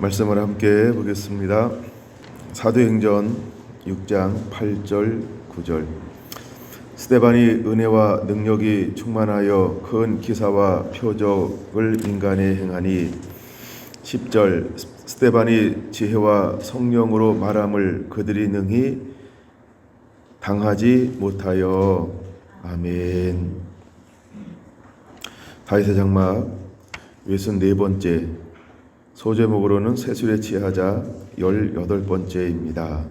말씀을 함께 보겠습니다. 사도행전 6장 8절 9절. 스데반이 은혜와 능력이 충만하여 큰 기사와 표적을 인간에 행하니. 10절. 스데반이 지혜와 성령으로 말함을 그들이 능히 당하지 못하여. 아멘. 다윗의 장막 64번째, 소제목으로는 세술에 취하자 18번째입니다.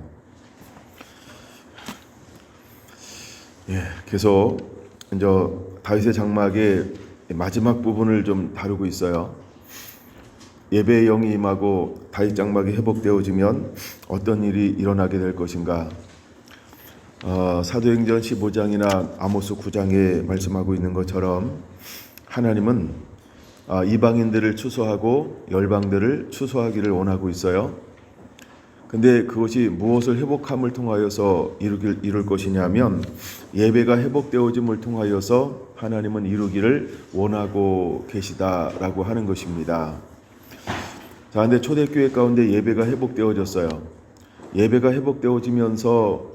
계속 이제 다윗의 장막의 마지막 부분을 좀 다루고 있어요. 예배의 영이 임하고 다윗 장막이 회복되어지면 어떤 일이 일어나게 될 것인가? 사도행전 15장이나 아모스 9장에 말씀하고 있는 것처럼 하나님은 이방인들을 추수하고 열방들을 추수하기를 원하고 있어요. 근데 그것이 무엇을 회복함을 통하여서 이룰 것이냐면 예배가 회복되어짐을 통하여서 하나님은 이루기를 원하고 계시다라고 하는 것입니다. 자, 근데 초대교회 가운데 예배가 회복되어졌어요. 예배가 회복되어지면서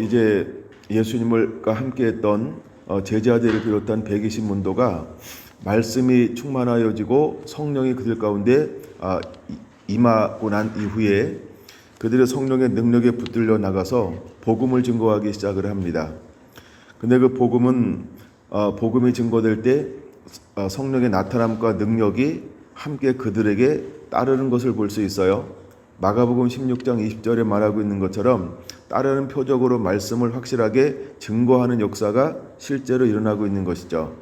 이제 예수님과 함께했던 제자들을 비롯한 120문도가 말씀이 충만하여지고 성령이 그들 가운데 임하고 난 이후에 그들의 성령의 능력에 붙들려 나가서 복음을 증거하기 시작을 합니다. 근데 그 복음이 증거될 때 성령의 나타남과 능력이 함께 그들에게 따르는 것을 볼 수 있어요. 마가복음 16장 20절에 말하고 있는 것처럼 따르는 표적으로 말씀을 확실하게 증거하는 역사가 실제로 일어나고 있는 것이죠.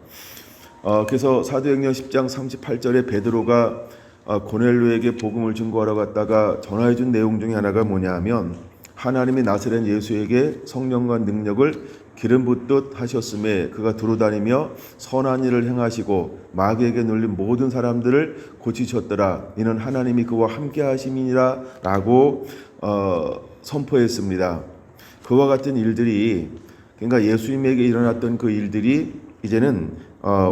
그래서 사도행전 10장 38절에 베드로가 고넬료에게 복음을 증거하러 갔다가 전화해준 내용 중에 하나가 뭐냐 하면 하나님이 나사렛 예수에게 성령과 능력을 기름 붓듯 하셨음에 그가 두루다니며 선한 일을 행하시고 마귀에게 눌린 모든 사람들을 고치셨더라. 이는 하나님이 그와 함께 하심이니라 라고 선포했습니다. 그와 같은 일들이, 그러니까 예수님에게 일어났던 그 일들이 이제는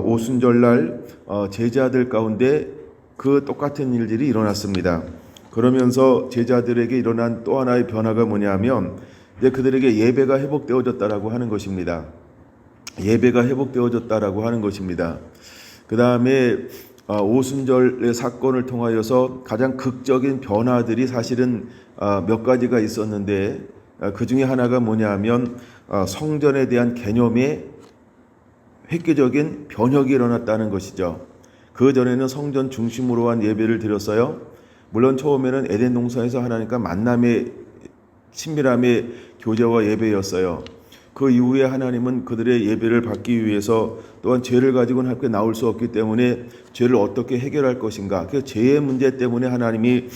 오순절날 제자들 가운데 그 똑같은 일들이 일어났습니다. 그러면서 제자들에게 일어난 또 하나의 변화가 뭐냐면 이제 그들에게 예배가 회복되어졌다라고 하는 것입니다. 예배가 회복되어졌다라고 하는 것입니다. 그 다음에 오순절의 사건을 통하여서 가장 극적인 변화들이 사실은 몇 가지가 있었는데 그 중에 하나가 뭐냐면 성전에 대한 개념의 획기적인 변혁이 일어났다는 것이죠. 그 전에는 성전 중심으로 한 예배를 드렸어요. 물론 처음에는 에덴 동산에서 하나님과 만남의 친밀함의 교제와 예배였어요. 그 이후에 하나님은 그들의 예배를 받기 위해서 또한 죄를 가지고는 함께 나올 수 없기 때문에 죄를 어떻게 해결할 것인가. 그 죄의 문제 때문에 하나님이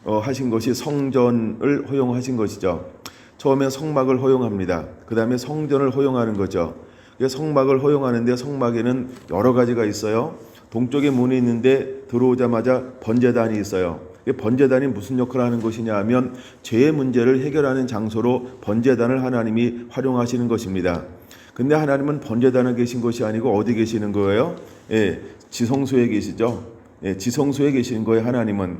하신 것이 성전을 허용하신 것이죠. 처음엔 성막을 허용합니다. 그 다음에 성전을 허용하는 거죠. 성막을 허용하는데 성막에는 여러 가지가 있어요. 동쪽에 문이 있는데 들어오자마자 번제단이 있어요. 번제단이 무슨 역할을 하는 것이냐 하면 죄의 문제를 해결하는 장소로 번제단을 하나님이 활용하시는 것입니다. 근데 하나님은 번제단에 계신 것이 아니고 어디 계시는 거예요? 지성소에 계시죠. 지성소에 계시는 거예요, 하나님은.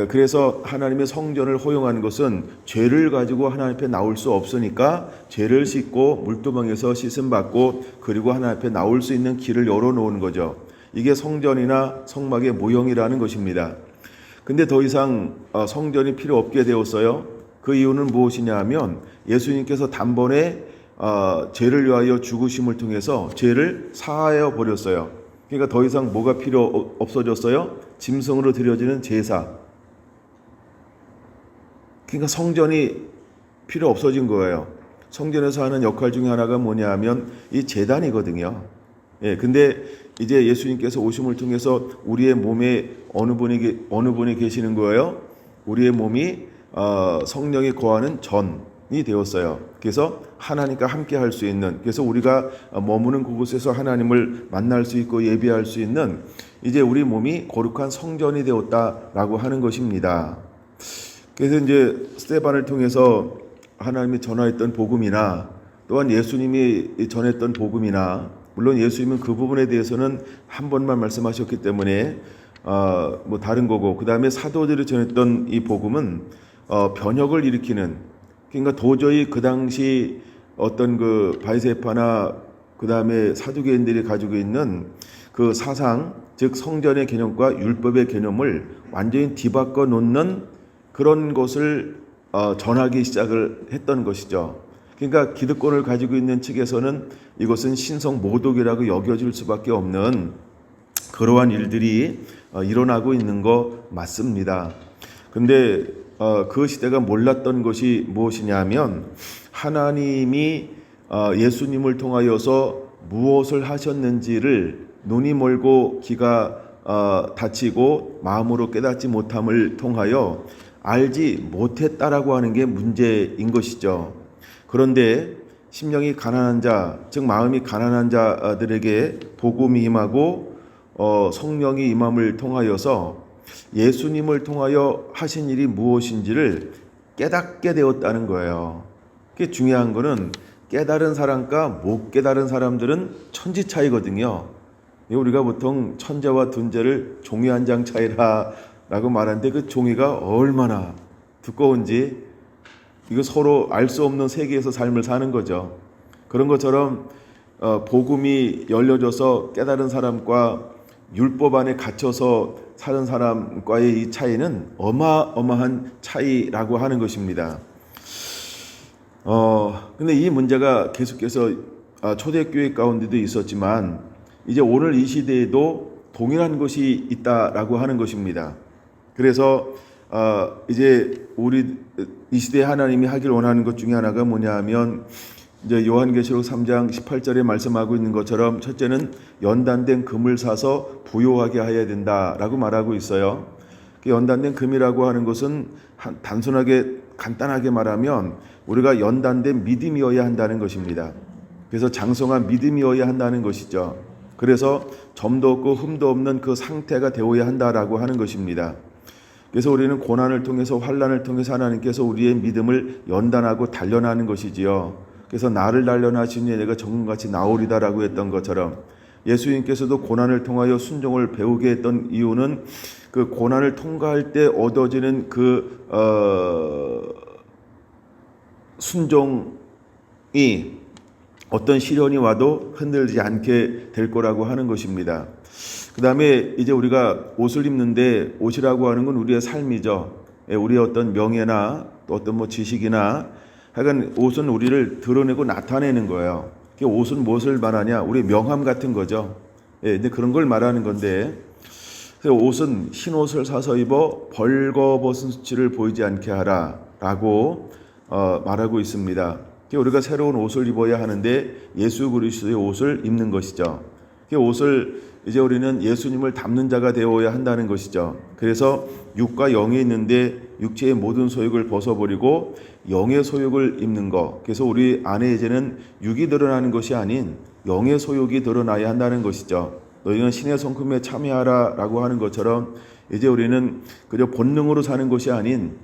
그래서 하나님의 성전을 허용하는 것은 죄를 가지고 하나님 앞에 나올 수 없으니까 죄를 씻고 물두멍에서 씻음 받고 그리고 하나님 앞에 나올 수 있는 길을 열어놓은 거죠. 이게 성전이나 성막의 모형이라는 것입니다. 근데 더 이상 성전이 필요 없게 되었어요. 그 이유는 무엇이냐 하면 예수님께서 단번에 죄를 위하여 죽으심을 통해서 죄를 사하여 버렸어요. 그러니까 더 이상 뭐가 필요 없어졌어요? 짐승으로 드려지는 제사. 그러니까 성전이 필요 없어진 거예요. 성전에서 하는 역할 중에 하나가 뭐냐 하면 이 제단이거든요. 근데 이제 예수님께서 오심을 통해서 우리의 몸에 어느 분이 계시는 거예요? 우리의 몸이 성령이 거하는 전이 되었어요. 그래서 하나님과 함께 할 수 있는, 그래서 우리가 머무는 그곳에서 하나님을 만날 수 있고 예배할 수 있는 이제 우리 몸이 거룩한 성전이 되었다라고 하는 것입니다. 그래서 이제 스데반을 통해서 하나님이 전하였던 복음이나 또한 예수님이 전했던 복음이나, 물론 예수님은 그 부분에 대해서는 한 번만 말씀하셨기 때문에 뭐 다른 거고, 그 다음에 사도들이 전했던 이 복음은 변혁을 일으키는, 그러니까 도저히 그 당시 어떤 그 바리새파나 그 다음에 사두개인들이 가지고 있는 그 사상, 즉 성전의 개념과 율법의 개념을 완전히 뒤바꿔 놓는 그런 것을 전하기 시작을 했던 것이죠. 그러니까 기득권을 가지고 있는 측에서는 이것은 신성 모독이라고 여겨질 수밖에 없는 그러한 일들이 일어나고 있는 거 맞습니다. 근데 그 시대가 몰랐던 것이 무엇이냐면 하나님이 예수님을 통하여서 무엇을 하셨는지를 눈이 멀고 귀가 닫히고 마음으로 깨닫지 못함을 통하여 알지 못했다라고 하는 게 문제인 것이죠. 그런데 심령이 가난한 자, 즉 마음이 가난한 자들에게 복음이 임하고 성령이 임함을 통하여서 예수님을 통하여 하신 일이 무엇인지를 깨닫게 되었다는 거예요. 그게 중요한 거는 깨달은 사람과 못 깨달은 사람들은 천지 차이거든요. 우리가 보통 천재와 둔재를 종이 한 장 차이라고 말하는데 그 종이가 얼마나 두꺼운지 이거 서로 알 수 없는 세계에서 삶을 사는 거죠. 그런 것처럼 복음이 열려져서 깨달은 사람과 율법 안에 갇혀서 사는 사람과의 이 차이는 어마어마한 차이라고 하는 것입니다. 근데 이 문제가 계속해서 초대교회 가운데도 있었지만 이제 오늘 이 시대에도 동일한 것이 있다라고 하는 것입니다. 그래서 이제 우리 이 시대에 하나님이 하길 원하는 것 중에 하나가 뭐냐하면 이제 요한계시록 3장 18절에 말씀하고 있는 것처럼 첫째는 연단된 금을 사서 부요하게 해야 된다라고 말하고 있어요. 연단된 금이라고 하는 것은 단순하게 간단하게 말하면 우리가 연단된 믿음이어야 한다는 것입니다. 그래서 장성한 믿음이어야 한다는 것이죠. 그래서 점도 없고 흠도 없는 그 상태가 되어야 한다라고 하는 것입니다. 그래서 우리는 고난을 통해서 환난을 통해서 하나님께서 우리의 믿음을 연단하고 단련하는 것이지요. 그래서 나를 단련하시니 내가 정금같이 나오리다라고 했던 것처럼 예수님께서도 고난을 통하여 순종을 배우게 했던 이유는 그 고난을 통과할 때 얻어지는 그 순종이 어떤 시련이 와도 흔들리지 않게 될 거라고 하는 것입니다. 그 다음에 이제 우리가 옷을 입는데 옷이라고 하는 건 우리의 삶이죠. 우리의 어떤 명예나 또 어떤 뭐 지식이나 하여간 옷은 우리를 드러내고 나타내는 거예요. 옷은 무엇을 말하냐? 우리 명함 같은 거죠. 근데 그런 걸 말하는 건데 옷은 흰 옷을 사서 입어 벌거벗은 수치를 보이지 않게 하라라고 말하고 있습니다. 우리가 새로운 옷을 입어야 하는데 예수 그리스도의 옷을 입는 것이죠. 옷을 이제 우리는 예수님을 닮는 자가 되어야 한다는 것이죠. 그래서 육과 영이 있는데 육체의 모든 소욕을 벗어버리고 영의 소욕을 입는 것. 그래서 우리 안에 이제는 육이 드러나는 것이 아닌 영의 소욕이 드러나야 한다는 것이죠. 너희는 신의 성품에 참여하라라고 하는 것처럼 이제 우리는 그저 본능으로 사는 것이 아닌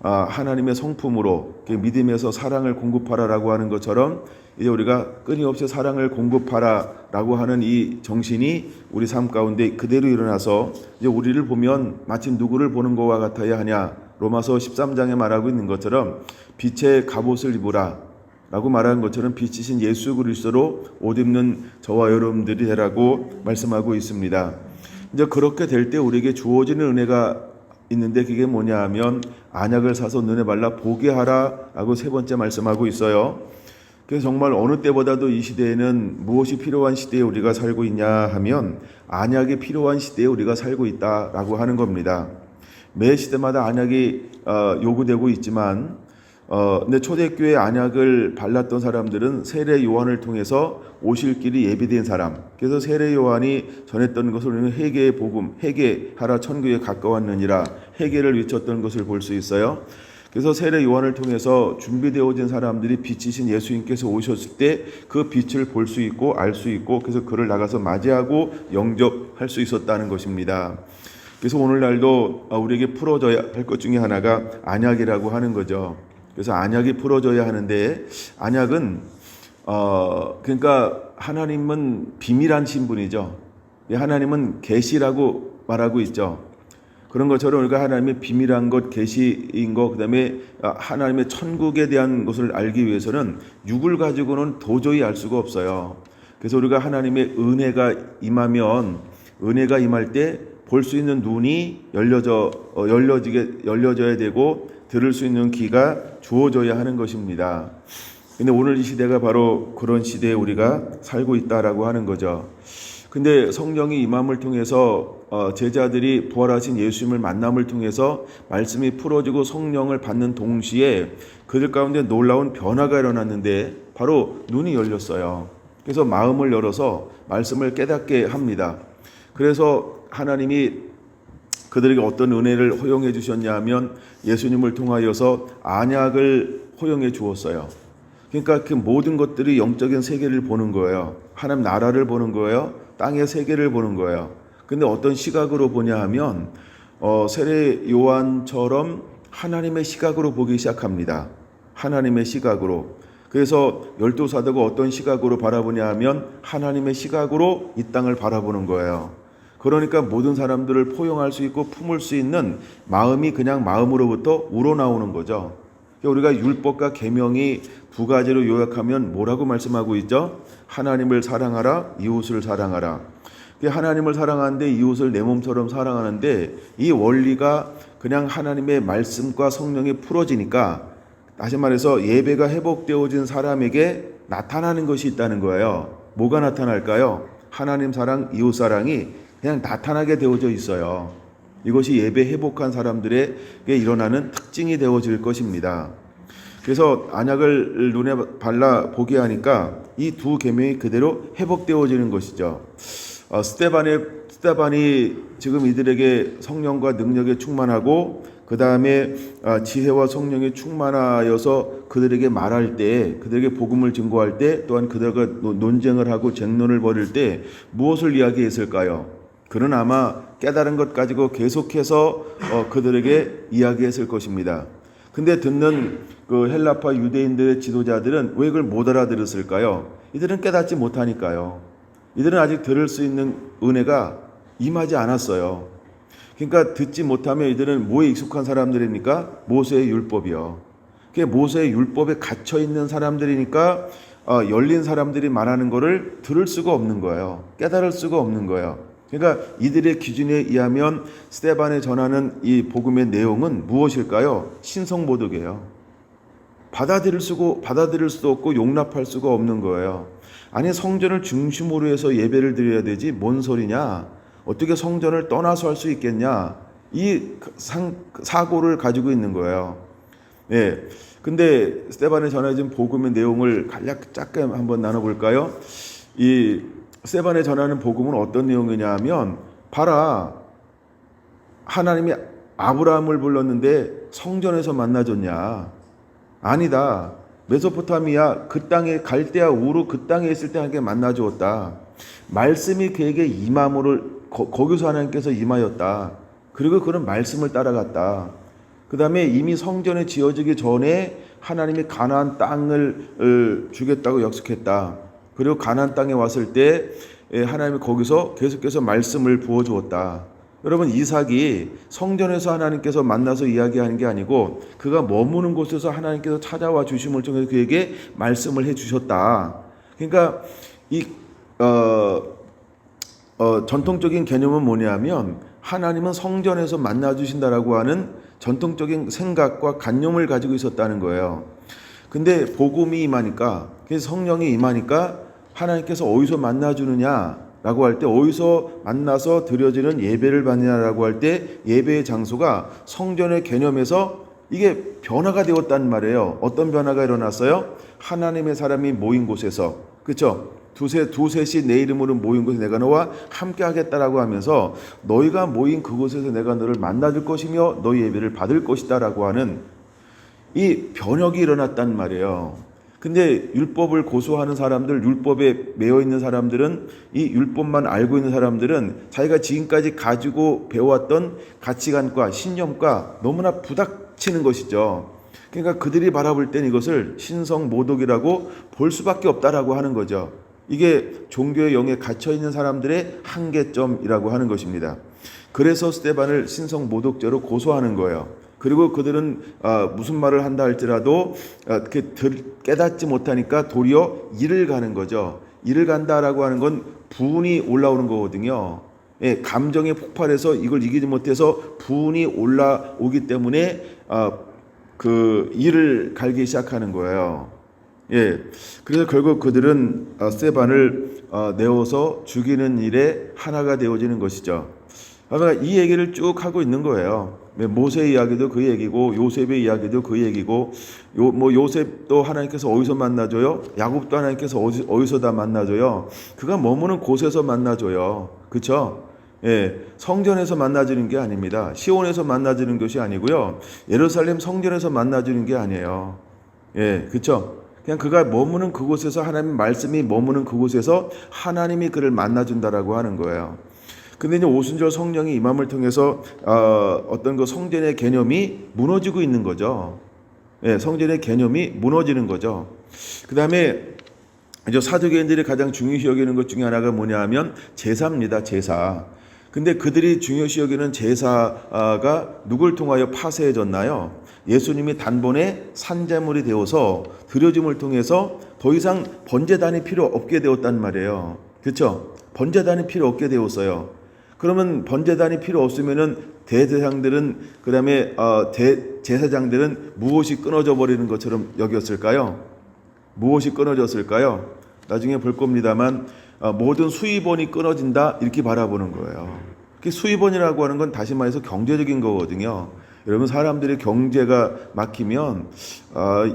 하나님의 성품으로 믿음에서 사랑을 공급하라라고 하는 것처럼 이제 우리가 끊임없이 사랑을 공급하라라고 하는 이 정신이 우리 삶 가운데 그대로 일어나서 이제 우리를 보면 마치 누구를 보는 것과 같아야 하냐. 로마서 13장에 말하고 있는 것처럼 빛의 갑옷을 입으라 라고 말하는 것처럼 빛이신 예수 그리스도로 옷 입는 저와 여러분들이 되라고 말씀하고 있습니다. 이제 그렇게 될 때 우리에게 주어지는 은혜가 있는데 그게 뭐냐 하면 안약을 사서 눈에 발라 보게 하라라고 세 번째 말씀하고 있어요. 그래서 정말 어느 때보다도 이 시대에는 무엇이 필요한 시대에 우리가 살고 있냐 하면 안약이 필요한 시대에 우리가 살고 있다라고 하는 겁니다. 매 시대마다 안약이 요구되고 있지만 근데 초대교회 안약을 발랐던 사람들은 세례 요한을 통해서 오실 길이 예비된 사람. 그래서 세례 요한이 전했던 것을 우리는 회개의 복음, 회개하라 천국에 가까웠느니라 회개를 외쳤던 것을 볼 수 있어요. 그래서 세례 요한을 통해서 준비되어진 사람들이 빛이신 예수님께서 오셨을 때 그 빛을 볼 수 있고 알 수 있고 그래서 그를 나가서 맞이하고 영접할 수 있었다는 것입니다. 그래서 오늘날도 우리에게 풀어져야 할 것 중에 하나가 안약이라고 하는 거죠. 그래서 안약이 풀어져야 하는데 안약은 그러니까 하나님은 비밀한 신분이죠. 하나님은 계시라고 말하고 있죠. 그런 것처럼 우리가 하나님의 비밀한 것, 계시인 것, 그다음에 하나님의 천국에 대한 것을 알기 위해서는 육을 가지고는 도저히 알 수가 없어요. 그래서 우리가 하나님의 은혜가 임할 때 볼 수 있는 눈이 열려져야 되고 들을 수 있는 귀가 주어져야 하는 것입니다. 근데 오늘 이 시대가 바로 그런 시대에 우리가 살고 있다라고 하는 거죠. 근데 성령이 임함을 통해서 제자들이 부활하신 예수님을 만남을 통해서 말씀이 풀어지고 성령을 받는 동시에 그들 가운데 놀라운 변화가 일어났는데 바로 눈이 열렸어요. 그래서 마음을 열어서 말씀을 깨닫게 합니다. 그래서 하나님이 그들에게 어떤 은혜를 허용해 주셨냐 하면 예수님을 통하여서 안약을 허용해 주었어요. 그러니까 그 모든 것들이 영적인 세계를 보는 거예요. 하나님 나라를 보는 거예요. 땅의 세계를 보는 거예요. 근데 어떤 시각으로 보냐 하면 세례 요한처럼 하나님의 시각으로 보기 시작합니다. 하나님의 시각으로. 그래서 12사도가 어떤 시각으로 바라보냐 하면 하나님의 시각으로 이 땅을 바라보는 거예요. 그러니까 모든 사람들을 포용할 수 있고 품을 수 있는 마음이 그냥 마음으로부터 우러나오는 거죠. 우리가 율법과 계명이 두 가지로 요약하면 뭐라고 말씀하고 있죠? 하나님을 사랑하라, 이웃을 사랑하라. 하나님을 사랑하는데 이웃을 내 몸처럼 사랑하는데 이 원리가 그냥 하나님의 말씀과 성령이 풀어지니까 다시 말해서 예배가 회복되어진 사람에게 나타나는 것이 있다는 거예요. 뭐가 나타날까요? 하나님 사랑, 이웃 사랑이 그냥 나타나게 되어져 있어요. 이것이 예배 회복한 사람들에게 일어나는 특징이 되어질 것입니다. 그래서 안약을 눈에 발라 보게 하니까 이 두 계명이 그대로 회복되어지는 것이죠. 스데반이 지금 이들에게 성령과 능력에 충만하고 그 다음에 지혜와 성령에 충만하여서 그들에게 말할 때, 그들에게 복음을 증거할 때, 또한 그들과 논쟁을 하고 쟁론을 벌일 때 무엇을 이야기했을까요? 그는 아마 깨달은 것 가지고 계속해서 그들에게 이야기했을 것입니다. 근데 듣는 그 헬라파 유대인들의 지도자들은 왜 그걸 못 알아들었을까요? 이들은 깨닫지 못하니까요. 이들은 아직 들을 수 있는 은혜가 임하지 않았어요. 그러니까 듣지 못하면 이들은 뭐에 익숙한 사람들이니까 모세의 율법이요. 그게 모세의 율법에 갇혀 있는 사람들이니까 열린 사람들이 말하는 거를 들을 수가 없는 거예요. 깨달을 수가 없는 거예요. 그러니까 이들의 기준에 의하면 스데반에 전하는 이 복음의 내용은 무엇일까요? 신성모독이에요. 받아들일 수도 없고 용납할 수가 없는 거예요. 아니 성전을 중심으로 해서 예배를 드려야 되지 뭔 소리냐? 어떻게 성전을 떠나서 할 수 있겠냐? 이 사고를 가지고 있는 거예요. 네. 근데 스데반에 전해진 복음의 내용을 간략 짧게 한번 나눠볼까요? 이 스데반에 전하는 복음은 어떤 내용이냐 하면 봐라, 하나님이 아브라함을 불렀는데 성전에서 만나줬냐? 아니다. 메소포타미아 그 땅에 갈대아 우르 그 땅에 있을 때 하나님께 만나주었다. 말씀이 그에게 임함으로 거기서 하나님께서 임하였다. 그리고 그런 말씀을 따라갔다. 그 다음에 이미 성전이 지어지기 전에 하나님이 가나안 땅을 주겠다고 약속했다. 그리고 가나안 땅에 왔을 때 하나님이 거기서 계속해서 말씀을 부어주었다. 여러분 이삭이 성전에서 하나님께서 만나서 이야기하는 게 아니고 그가 머무는 곳에서 하나님께서 찾아와 주심을 통해서 그에게 말씀을 해주셨다. 그러니까 이 전통적인 개념은 뭐냐면 하나님은 성전에서 만나 주신다라고 하는 전통적인 생각과 관념을 가지고 있었다는 거예요. 근데 복음이 임하니까, 그래서 성령이 임하니까 하나님께서 어디서 만나주느냐라고 할 때, 어디서 만나서 드려지는 예배를 받느냐라고 할 때 예배의 장소가 성전의 개념에서 이게 변화가 되었단 말이에요. 어떤 변화가 일어났어요? 하나님의 사람이 모인 곳에서, 그렇죠? 두셋이 내 이름으로 모인 곳에 내가 너와 함께 하겠다라고 하면서 너희가 모인 그곳에서 내가 너를 만나줄 것이며 너희 예배를 받을 것이다라고 하는 이 변혁이 일어났단 말이에요. 근데 율법을 고수하는 사람들, 율법에 매여 있는 사람들은, 이 율법만 알고 있는 사람들은 자기가 지금까지 가지고 배워왔던 가치관과 신념과 너무나 부닥치는 것이죠. 그러니까 그들이 바라볼 땐 이것을 신성모독이라고 볼 수밖에 없다라고 하는 거죠. 이게 종교의 영에 갇혀 있는 사람들의 한계점이라고 하는 것입니다. 그래서 스데반을 신성 모독죄로 고소하는 거예요. 그리고 그들은 무슨 말을 한다 할지라도 깨닫지 못하니까 도리어 이를 가는 거죠. 이를 간다라고 하는 건 분이 올라오는 거거든요. 예, 감정의 폭발해서 이걸 이기지 못해서 분이 올라오기 때문에 그 이를 갈기 시작하는 거예요. 예, 그래서 결국 그들은 스데반을 내어서 죽이는 일에 하나가 되어지는 것이죠. 그러니까 이 얘기를 쭉 하고 있는 거예요. 모세의 이야기도 그 얘기고 요셉의 이야기도 그 얘기고 요셉도 하나님께서 어디서 만나줘요? 야곱도 하나님께서 어디서 다 만나줘요? 그가 머무는 곳에서 만나줘요. 그렇죠? 예, 성전에서 만나주는 게 아닙니다. 시온에서 만나주는 것이 아니고요. 예루살렘 성전에서 만나주는 게 아니에요. 예, 그렇죠? 그냥 그가 머무는 그곳에서 하나님 말씀이 머무는 그곳에서 하나님이 그를 만나준다라고 하는 거예요. 근데 이제 오순절 성령이 임함을 통해서 어떤 그 성전의 개념이 무너지고 있는 거죠. 예, 성전의 개념이 무너지는 거죠. 그 다음에 이제 사두개인들이 가장 중요시 여기는 것 중에 하나가 뭐냐 하면 제사입니다. 제사. 근데 그들이 중요시 여기는 제사가 누굴 통하여 파쇄해졌나요? 예수님이 단번에 산제물이 되어서 드려짐을 통해서 더 이상 번제단이 필요 없게 되었단 말이에요. 그렇죠? 번제단이 필요 없게 되었어요. 그러면 번제단이 필요 없으면은 대제사장들은 그다음에 제사장들은 무엇이 끊어져 버리는 것처럼 여겼을까요? 무엇이 끊어졌을까요? 나중에 볼 겁니다만 모든 수입원이 끊어진다 이렇게 바라보는 거예요. 수입원이라고 하는 건 다시 말해서 경제적인 거거든요. 여러분 사람들이 경제가 막히면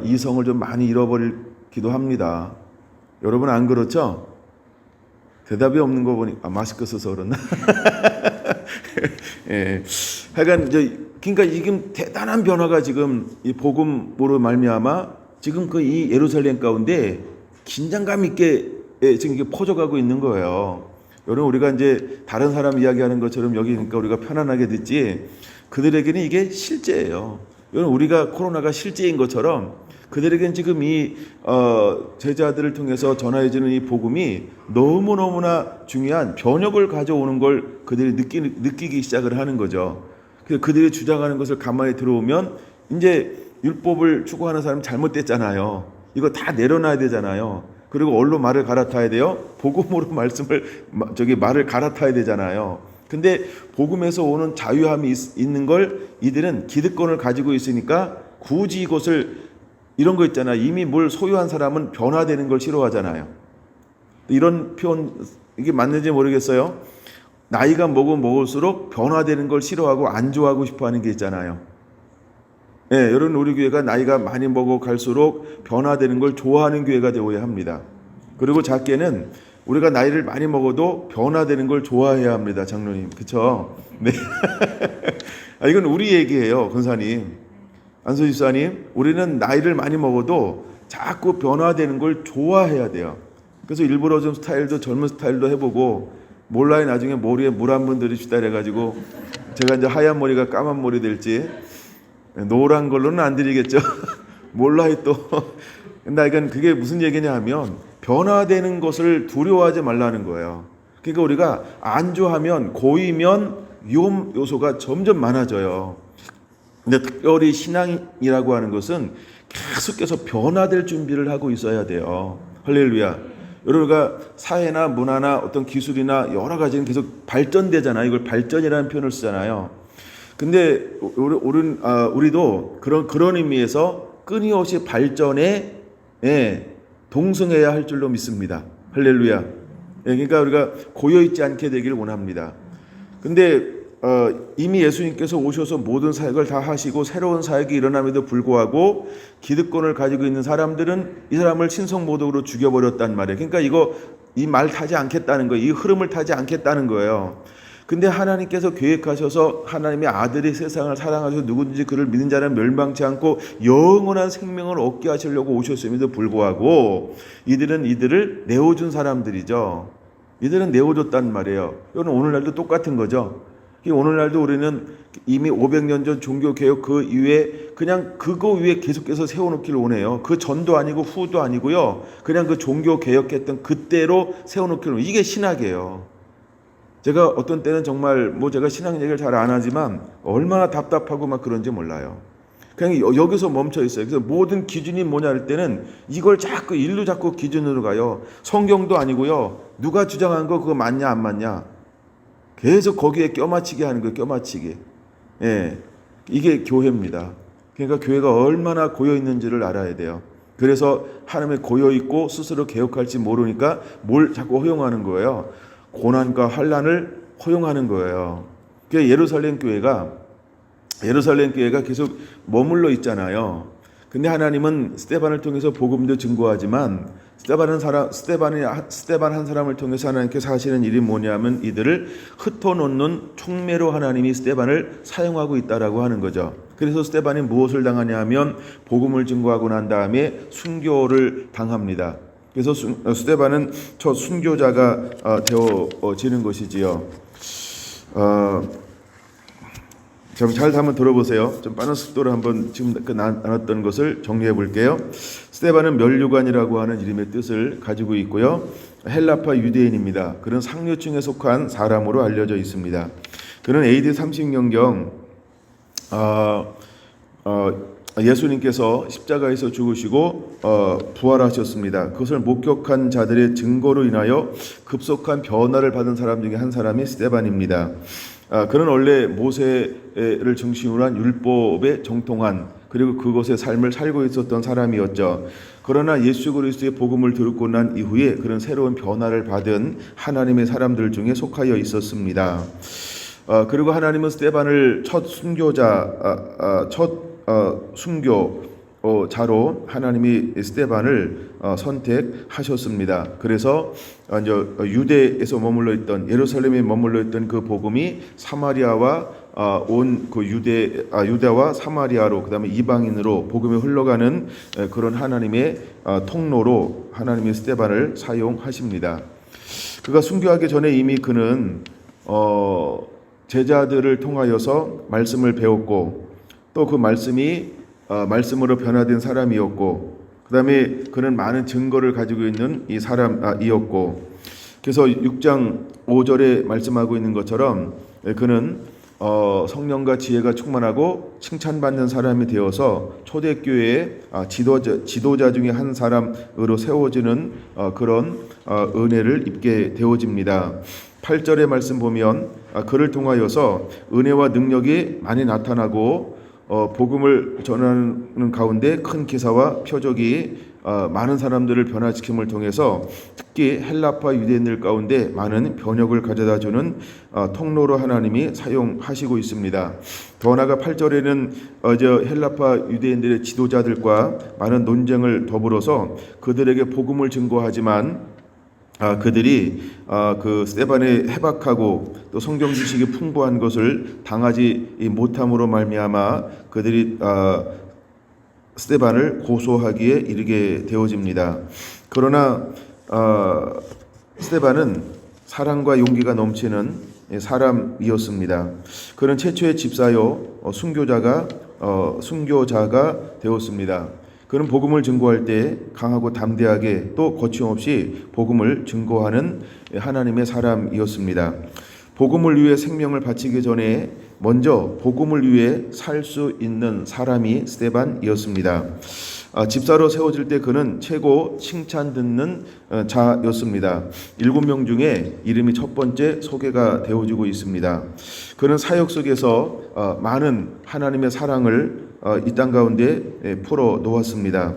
이성을 좀 많이 잃어버리기도 합니다. 여러분 안 그렇죠? 대답이 없는 거 보니 마스크 써서 그러나? 예. 하여간 그러니까 지금 대단한 변화가 지금 이 복음으로 말미암아 지금 그 이 예루살렘 가운데 긴장감 있게 지금 이게 퍼져가고 있는 거예요. 여러분 우리가 이제 다른 사람 이야기하는 것처럼 여기니까 우리가 편안하게 듣지 그들에게는 이게 실제예요. 여러분 우리가 코로나가 실제인 것처럼 그들에게는 지금 이 제자들을 통해서 전하여지는 이 복음이 너무너무나 중요한 변혁을 가져오는 걸 그들이 느끼기 시작을 하는 거죠. 그들이 주장하는 것을 가만히 들어오면 이제 율법을 추구하는 사람이 잘못됐잖아요. 이거 다 내려놔야 되잖아요. 그리고 언로 말을 갈아타야 돼요. 복음으로 말을 갈아타야 되잖아요. 근데 복음에서 오는 자유함이 있는 걸 이들은 기득권을 가지고 있으니까 굳이 이것을 이런 거 있잖아요. 이미 뭘 소유한 사람은 변화되는 걸 싫어하잖아요. 이런 표현 이게 맞는지 모르겠어요. 나이가 먹을수록 변화되는 걸 싫어하고 안 좋아하고 싶어하는 게 있잖아요. 예, 여러분 우리 교회가 나이가 많이 먹어갈수록 변화되는 걸 좋아하는 교회가 되어야 합니다. 그리고 작게는 우리가 나이를 많이 먹어도 변화되는 걸 좋아해야 합니다. 장로님, 그렇죠? 네. 이건 우리 얘기예요, 권사님. 안수 집사님, 우리는 나이를 많이 먹어도 자꾸 변화되는 걸 좋아해야 돼요. 그래서 일부러 좀 스타일도 젊은 스타일도 해보고 몰라요. 나중에 머리에 물 한 번 들이시다 그래가지고 제가 이제 하얀 머리가 까만 머리 될지 노란 걸로는 안 드리겠죠. 몰라요 또. 근데 이건 그게 무슨 얘기냐 하면 변화되는 것을 두려워하지 말라는 거예요. 그러니까 우리가 안주하면 고이면 위험 요소가 점점 많아져요. 근데 특별히 신앙이라고 하는 것은 계속해서 변화될 준비를 하고 있어야 돼요. 할렐루야. 여러분가 사회나 문화나 어떤 기술이나 여러 가지는 계속 발전되잖아요. 이걸 발전이라는 표현을 쓰잖아요. 근데 우리도 그런 의미에서 끊임없이 발전에 동승해야 할 줄로 믿습니다. 할렐루야. 그러니까 우리가 고여있지 않게 되기를 원합니다. 근데 이미 예수님께서 오셔서 모든 사역을 다 하시고 새로운 사역이 일어남에도 불구하고 기득권을 가지고 있는 사람들은 이 사람을 신성모독으로 죽여버렸단 말이에요. 그러니까 이 말 타지 않겠다는 거예요. 이 흐름을 타지 않겠다는 거예요. 근데 하나님께서 계획하셔서 하나님의 아들이 세상을 사랑하셔서 누구든지 그를 믿는 자는 멸망치 않고 영원한 생명을 얻게 하시려고 오셨음에도 불구하고 이들을 내어준 사람들이죠. 이들은 내어줬단 말이에요. 이건 오늘날도 똑같은 거죠. 오늘날도 우리는 이미 500년 전 종교개혁 그 이후에 그냥 그거 위에 계속해서 세워놓기를 원해요. 그 전도 아니고 후도 아니고요. 그냥 그 종교개혁했던 그때로 세워놓기를 원해요. 이게 신학이에요. 제가 어떤 때는 정말 제가 신앙 얘기를 잘 안 하지만 얼마나 답답하고 막 그런지 몰라요. 그냥 여기서 멈춰 있어요. 그래서 모든 기준이 뭐냐 할 때는 이걸 자꾸 일로 자꾸 기준으로 가요. 성경도 아니고요. 누가 주장한 거 그거 맞냐 안 맞냐. 계속 거기에 껴맞추게 하는 거예요. 껴맞추게. 예, 이게 교회입니다. 그러니까 교회가 얼마나 고여 있는지를 알아야 돼요. 그래서 하나님의 고여 있고 스스로 개혁할지 모르니까 뭘 자꾸 허용하는 거예요. 고난과 환난을 허용하는 거예요. 그러니까 예루살렘 교회가 계속 머물러 있잖아요. 근데 하나님은 스데반을 통해서 복음도 증거하지만 스데반 한 사람을 통해서 하나님께서 하시는 일이 뭐냐면 이들을 흩어놓는 촉매로 하나님이 스데반을 사용하고 있다라고 하는 거죠. 그래서 스데반이 무엇을 당하냐 하면 복음을 증거하고 난 다음에 순교를 당합니다. 그래서 스데반은 첫 순교자가 되어지는 것이지요. 잘 한번 들어보세요. 좀 빠른 속도로 한번 지금 나눴던 것을 정리해 볼게요. 스데반은 멸류관이라고 하는 이름의 뜻을 가지고 있고요. 헬라파 유대인입니다. 그는 상류층에 속한 사람으로 알려져 있습니다. 그는 AD 30년경 예수님께서 십자가에서 죽으시고 부활하셨습니다. 그것을 목격한 자들의 증거로 인하여 급속한 변화를 받은 사람 중에 한 사람이 스데반입니다. 그는 원래 모세를 중심으로 한 율법에 정통한 그리고 그것의 삶을 살고 있었던 사람이었죠. 그러나 예수 그리스도의 복음을 듣고 난 이후에 그는 새로운 변화를 받은 하나님의 사람들 중에 속하여 있었습니다. 그리고 하나님은 스데반을 첫 순교자로 하나님이 스데반을 선택하셨습니다. 그래서 이제 유대에서 머물러 있던 예루살렘에 머물러 있던 그 복음이 사마리아와 온 그 유대와 사마리아로 그다음에 이방인으로 복음이 흘러가는 그런 하나님의 통로로 하나님이 스데반을 사용하십니다. 그가 순교하기 전에 이미 그는 제자들을 통하여서 말씀을 배웠고 또 그 말씀이 말씀으로 변화된 사람이었고 그 다음에 그는 많은 증거를 가지고 있는 이 사람이었고 그래서 6장 5절에 말씀하고 있는 것처럼 그는 성령과 지혜가 충만하고 칭찬받는 사람이 되어서 초대교회의 지도자 중에 한 사람으로 세워지는 그런 은혜를 입게 되어집니다. 8절의 말씀 보면 그를 통하여서 은혜와 능력이 많이 나타나고 복음을 전하는 가운데 큰 기사와 표적이 많은 사람들을 변화시킴을 통해서 특히 헬라파 유대인들 가운데 많은 변혁을 가져다주는 통로로 하나님이 사용하시고 있습니다. 더 나아가 8절에는 헬라파 유대인들의 지도자들과 많은 논쟁을 더불어서 그들에게 복음을 증거하지만 그들이 그 스데반의 해박하고 또 성경 지식이 풍부한 것을 당하지 못함으로 말미암아 그들이 스데반을 고소하기에 이르게 되어집니다. 그러나 스데반은 사랑과 용기가 넘치는 사람이었습니다. 그는 최초의 집사요 순교자가 되었습니다. 그는 복음을 증거할 때 강하고 담대하게 또 거침없이 복음을 증거하는 하나님의 사람이었습니다. 복음을 위해 생명을 바치기 전에 먼저 복음을 위해 살 수 있는 사람이 스데반이었습니다. 집사로 세워질 때 그는 최고 칭찬 듣는 자였습니다. 7명 중에 이름이 첫 번째 소개가 되어지고 있습니다. 그는 사역 속에서 많은 하나님의 사랑을 이 땅 가운데 풀어 놓았습니다.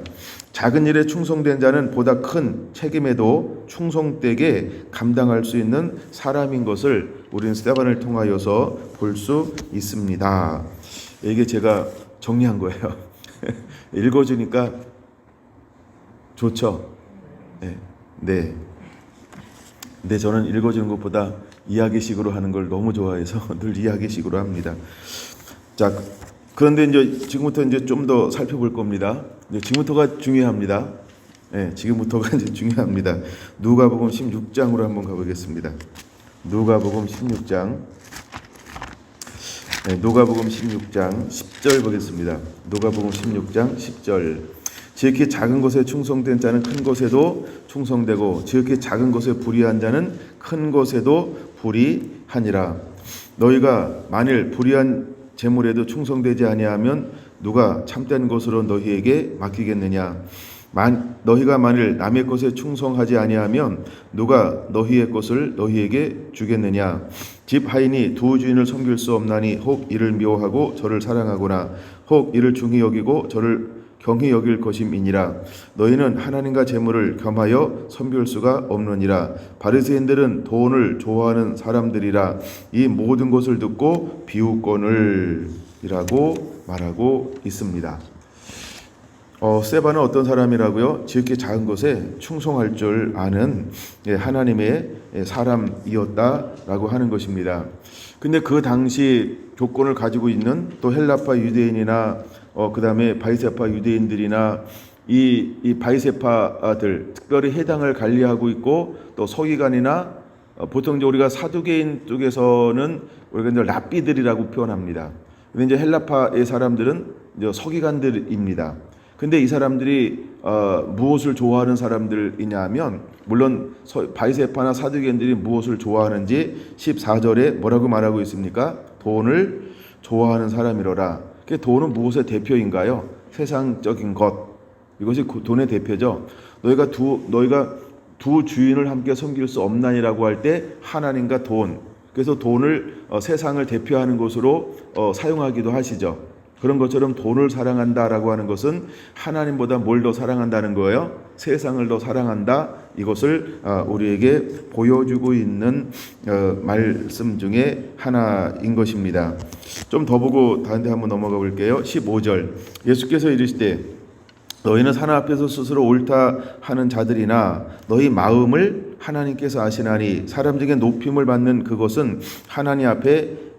작은 일에 충성된 자는 보다 큰 책임에도 충성되게 감당할 수 있는 사람인 것을 우리는 스데반을 통하여서 볼 수 있습니다. 이게 제가 정리한 거예요. 읽어주니까 좋죠? 네. 근데 저는 읽어주는 것보다 이야기식으로 하는 걸 너무 좋아해서 늘 이야기식으로 합니다. 자, 그런데 이제 지금부터 이제 좀 더 살펴볼 겁니다. 지금부터가 중요합니다. 지금부터가 이제 중요합니다. 누가복음 16장으로 한번 가보겠습니다. 누가복음 16장. 누가복음 16장 10절 보겠습니다. 누가복음 16장 10절. 지극히 작은 것에 충성된 자는 큰 것에도 충성되고 지극히 작은 것에 불의한 자는 큰 것에도 불의하니라. 너희가 만일 불의한 제물에도 충성되지 아니하면 누가 참된 것으로 너희에게 맡기겠느냐. 너희가 만일 남의 것에 충성하지 아니하면 누가 너희의 것을 너희에게 주겠느냐. 집 하인이 두 주인을 섬길 수 없나니 혹 이를 미워하고 저를 사랑하거나 혹 이를 중히 여기고 저를 경히 여길 것임이니라. 너희는 하나님과 재물을 겸하여 섬길 수가 없느니라. 바리새인들은 돈을 좋아하는 사람들이라. 이 모든 것을 듣고 비웃거늘 이라고 말하고 있습니다. 스데반은 어떤 사람이라고요? 지극히 작은 것에 충성할 줄 아는 하나님의 사람이었다라고 하는 것입니다. 근데 그 당시 조건을 가지고 있는 또 헬라파 유대인이나 그 다음에 바리새파 유대인들이나 이 바리새파들, 특별히 해당을 관리하고 있고 또 서기관이나 보통 이제 우리가 사두개인 쪽에서는 우리가 이제 랍비들이라고 표현합니다. 근데 이제 헬라파의 사람들은 이제 서기관들입니다. 근데 이 사람들이 무엇을 좋아하는 사람들이냐면, 물론 바리새파나 사두개인들이 무엇을 좋아하는지 14절에 뭐라고 말하고 있습니까? 돈을 좋아하는 사람이로라. 돈은 무엇의 대표인가요? 세상적인 것. 이것이 돈의 대표죠. 너희가 두 주인을 함께 섬길 수 없나니라고 할 때 하나님과 돈. 그래서 돈을 세상을 대표하는 것으로 사용하기도 하시죠. 그런 것처럼 돈을 사랑한다라고 하는 것은 하나님보다 뭘 더 사랑한다는 거예요? 세상을 더 사랑한다. 이것을 우리에게 보여주고 있는 말씀 중에 하나인 것입니다. 좀 더 보고 다른 데 한번 넘어가 볼게요. 15절. 예수께서 이르시되 너희는 하나 앞에서 스스로 옳다 하는 자들이나 너희 마음을 하나님께서 아시나니 사람 중에 높임을 받는 그것은 하나님 앞에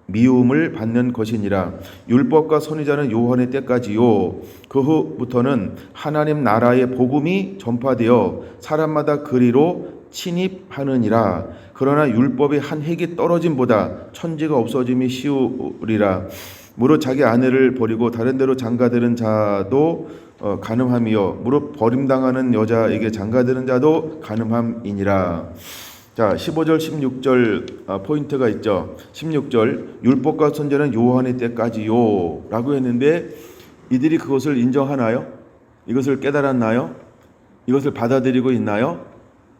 미움을 받는 것이니라. 율법과 선지자는 요한의 때까지요. 그 후부터는 하나님 나라의 복음이 전파되어 사람마다 그리로 침입하느니라. 그러나 율법의 한 획이 떨어짐보다 천지가 없어짐이 쉬우리라. 무릇 자기 아내를 버리고 다른 데로 장가드는 자도 간음함이요 무릇 버림당하는 여자에게 장가드는 자도 간음함이니라. 자, 15절 16절 포인트가 있죠. 16절 율법과 선지자는 요한의 때까지요 라고 했는데 이들이 그것을 인정하나요? 이것을 깨달았나요? 이것을 받아들이고 있나요?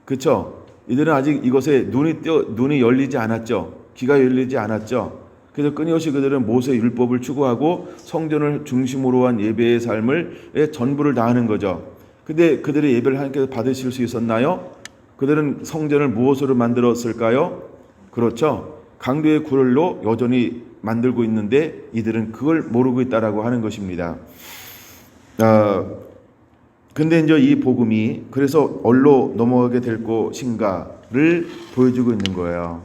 그렇죠? 이들은 아직 이것에 눈이 열리지 않았죠. 귀가 열리지 않았죠. 그래서 끊임없이 그들은 모세 율법을 추구하고 성전을 중심으로 한 예배의 삶을 전부를 다하는 거죠. 근데 그들의 예배를 하나님께서 받으실 수 있었나요? 그들은 성전을 무엇으로 만들었을까요? 그렇죠. 강도의 굴로 여전히 만들고 있는데 이들은 그걸 모르고 있다라고 하는 것입니다. 근데 이제 이 복음이 그래서 어디로 넘어가게 될 것인가를 보여주고 있는 거예요.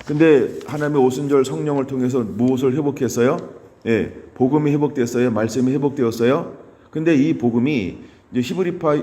근데 하나님의 오순절 성령을 통해서 무엇을 회복했어요? 예, 복음이 회복됐어요. 말씀이 회복되었어요. 근데 이 복음이 이제 히브리파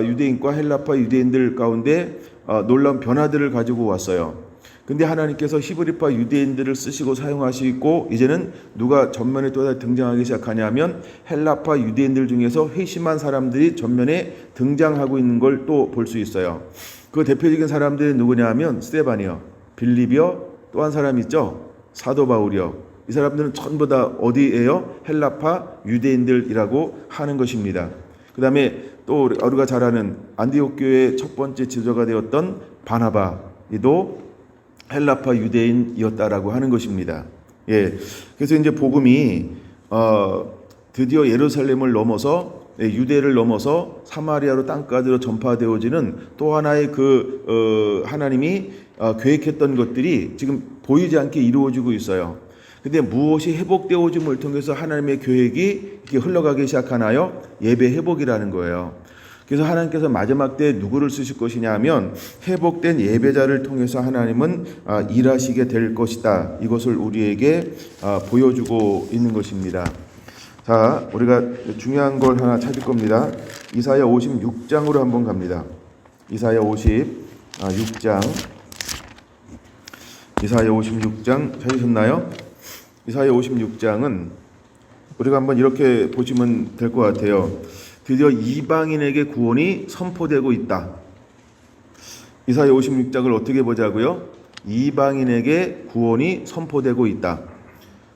유대인과 헬라파 유대인들 가운데 놀라운 변화들을 가지고 왔어요. 근데 하나님께서 히브리파 유대인들을 쓰시고 사용하시고 이제는 누가 전면에 또 등장하기 시작하냐면 헬라파 유대인들 중에서 회심한 사람들이 전면에 등장하고 있는 걸 또 볼 수 있어요. 그 대표적인 사람들이 누구냐면 스데반이요, 빌립이요, 또 한 사람 있죠, 사도 바울이요. 이 사람들은 전부 다 어디에요? 헬라파 유대인들이라고 하는 것입니다. 그 다음에 또 우리가 잘 아는 안디옥 교회의 첫 번째 지도자가 되었던 바나바도 헬라파 유대인이었다라고 하는 것입니다. 예, 그래서 이제 복음이 드디어 예루살렘을 넘어서 유대를 넘어서 사마리아로 땅까지로 전파되어지는 또 하나의 하나님이 계획했던 것들이 지금 보이지 않게 이루어지고 있어요. 근데 무엇이 회복되어짐을 통해서 하나님의 계획이 이렇게 흘러가기 시작하나요? 예배 회복이라는 거예요. 그래서 하나님께서 마지막 때 누구를 쓰실 것이냐 하면 회복된 예배자를 통해서 하나님은 일하시게 될 것이다. 이것을 우리에게 보여주고 있는 것입니다. 자, 우리가 중요한 걸 하나 찾을 겁니다. 이사야 56장으로 한번 갑니다. 이사야 56장. 이사야 56장 찾으셨나요? 이사야 56장은 우리가 한번 이렇게 보시면 될 것 같아요. 드디어 이방인에게 구원이 선포되고 있다. 이사야 56장을 어떻게 보자고요? 이방인에게 구원이 선포되고 있다.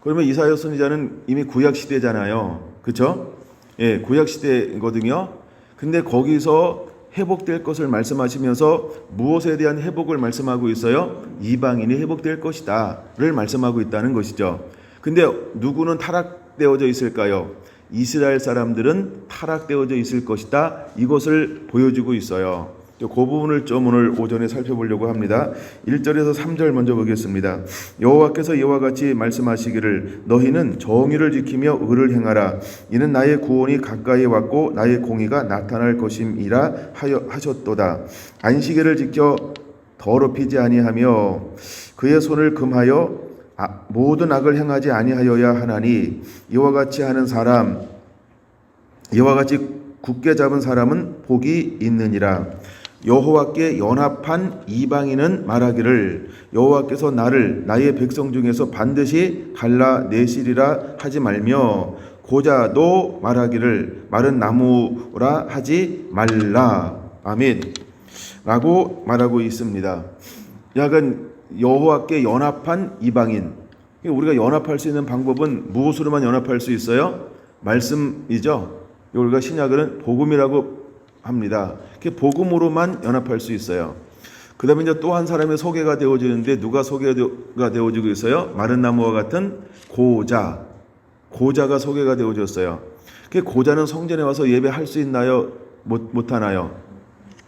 그러면 이사야 선지자는 이미 구약 시대잖아요. 그렇죠? 예, 구약 시대거든요. 근데 거기서 회복될 것을 말씀하시면서 무엇에 대한 회복을 말씀하고 있어요? 이방인이 회복될 것이다를 말씀하고 있다는 것이죠. 근데 누구는 타락되어져 있을까요? 이스라엘 사람들은 타락되어져 있을 것이다. 이것을 보여주고 있어요. 그 부분을 좀 오늘 오전에 살펴보려고 합니다. 1절에서 3절 먼저 보겠습니다. 여호와께서 이와 같이 말씀하시기를 너희는 정의를 지키며 의를 행하라. 이는 나의 구원이 가까이 왔고 나의 공의가 나타날 것임이라 하셨도다. 안식일을 지켜 더럽히지 아니하며 그의 손을 금하여 모든 악을 행하지 아니하여야 하나니 이와 같이 하는 사람 이와 같이 굳게 잡은 사람은 복이 있느니라. 여호와께 연합한 이방인은 말하기를 여호와께서 나를 나의 백성 중에서 반드시 갈라내시리라 하지 말며 고자도 말하기를 마른 나무라 하지 말라. 아멘 라고 말하고 있습니다. 약간 여호와께 연합한 이방인, 우리가 연합할 수 있는 방법은 무엇으로만 연합할 수 있어요? 말씀이죠. 우리가 신약은 복음이라고 합니다. 복음으로만 연합할 수 있어요. 그 다음에 이제 또 한 사람의 소개가 되어지는데 누가 소개가 되어지고 있어요? 마른 나무와 같은 고자가 소개가 되어졌어요. 고자는 성전에 와서 예배할 수 있나요? 못 하나요?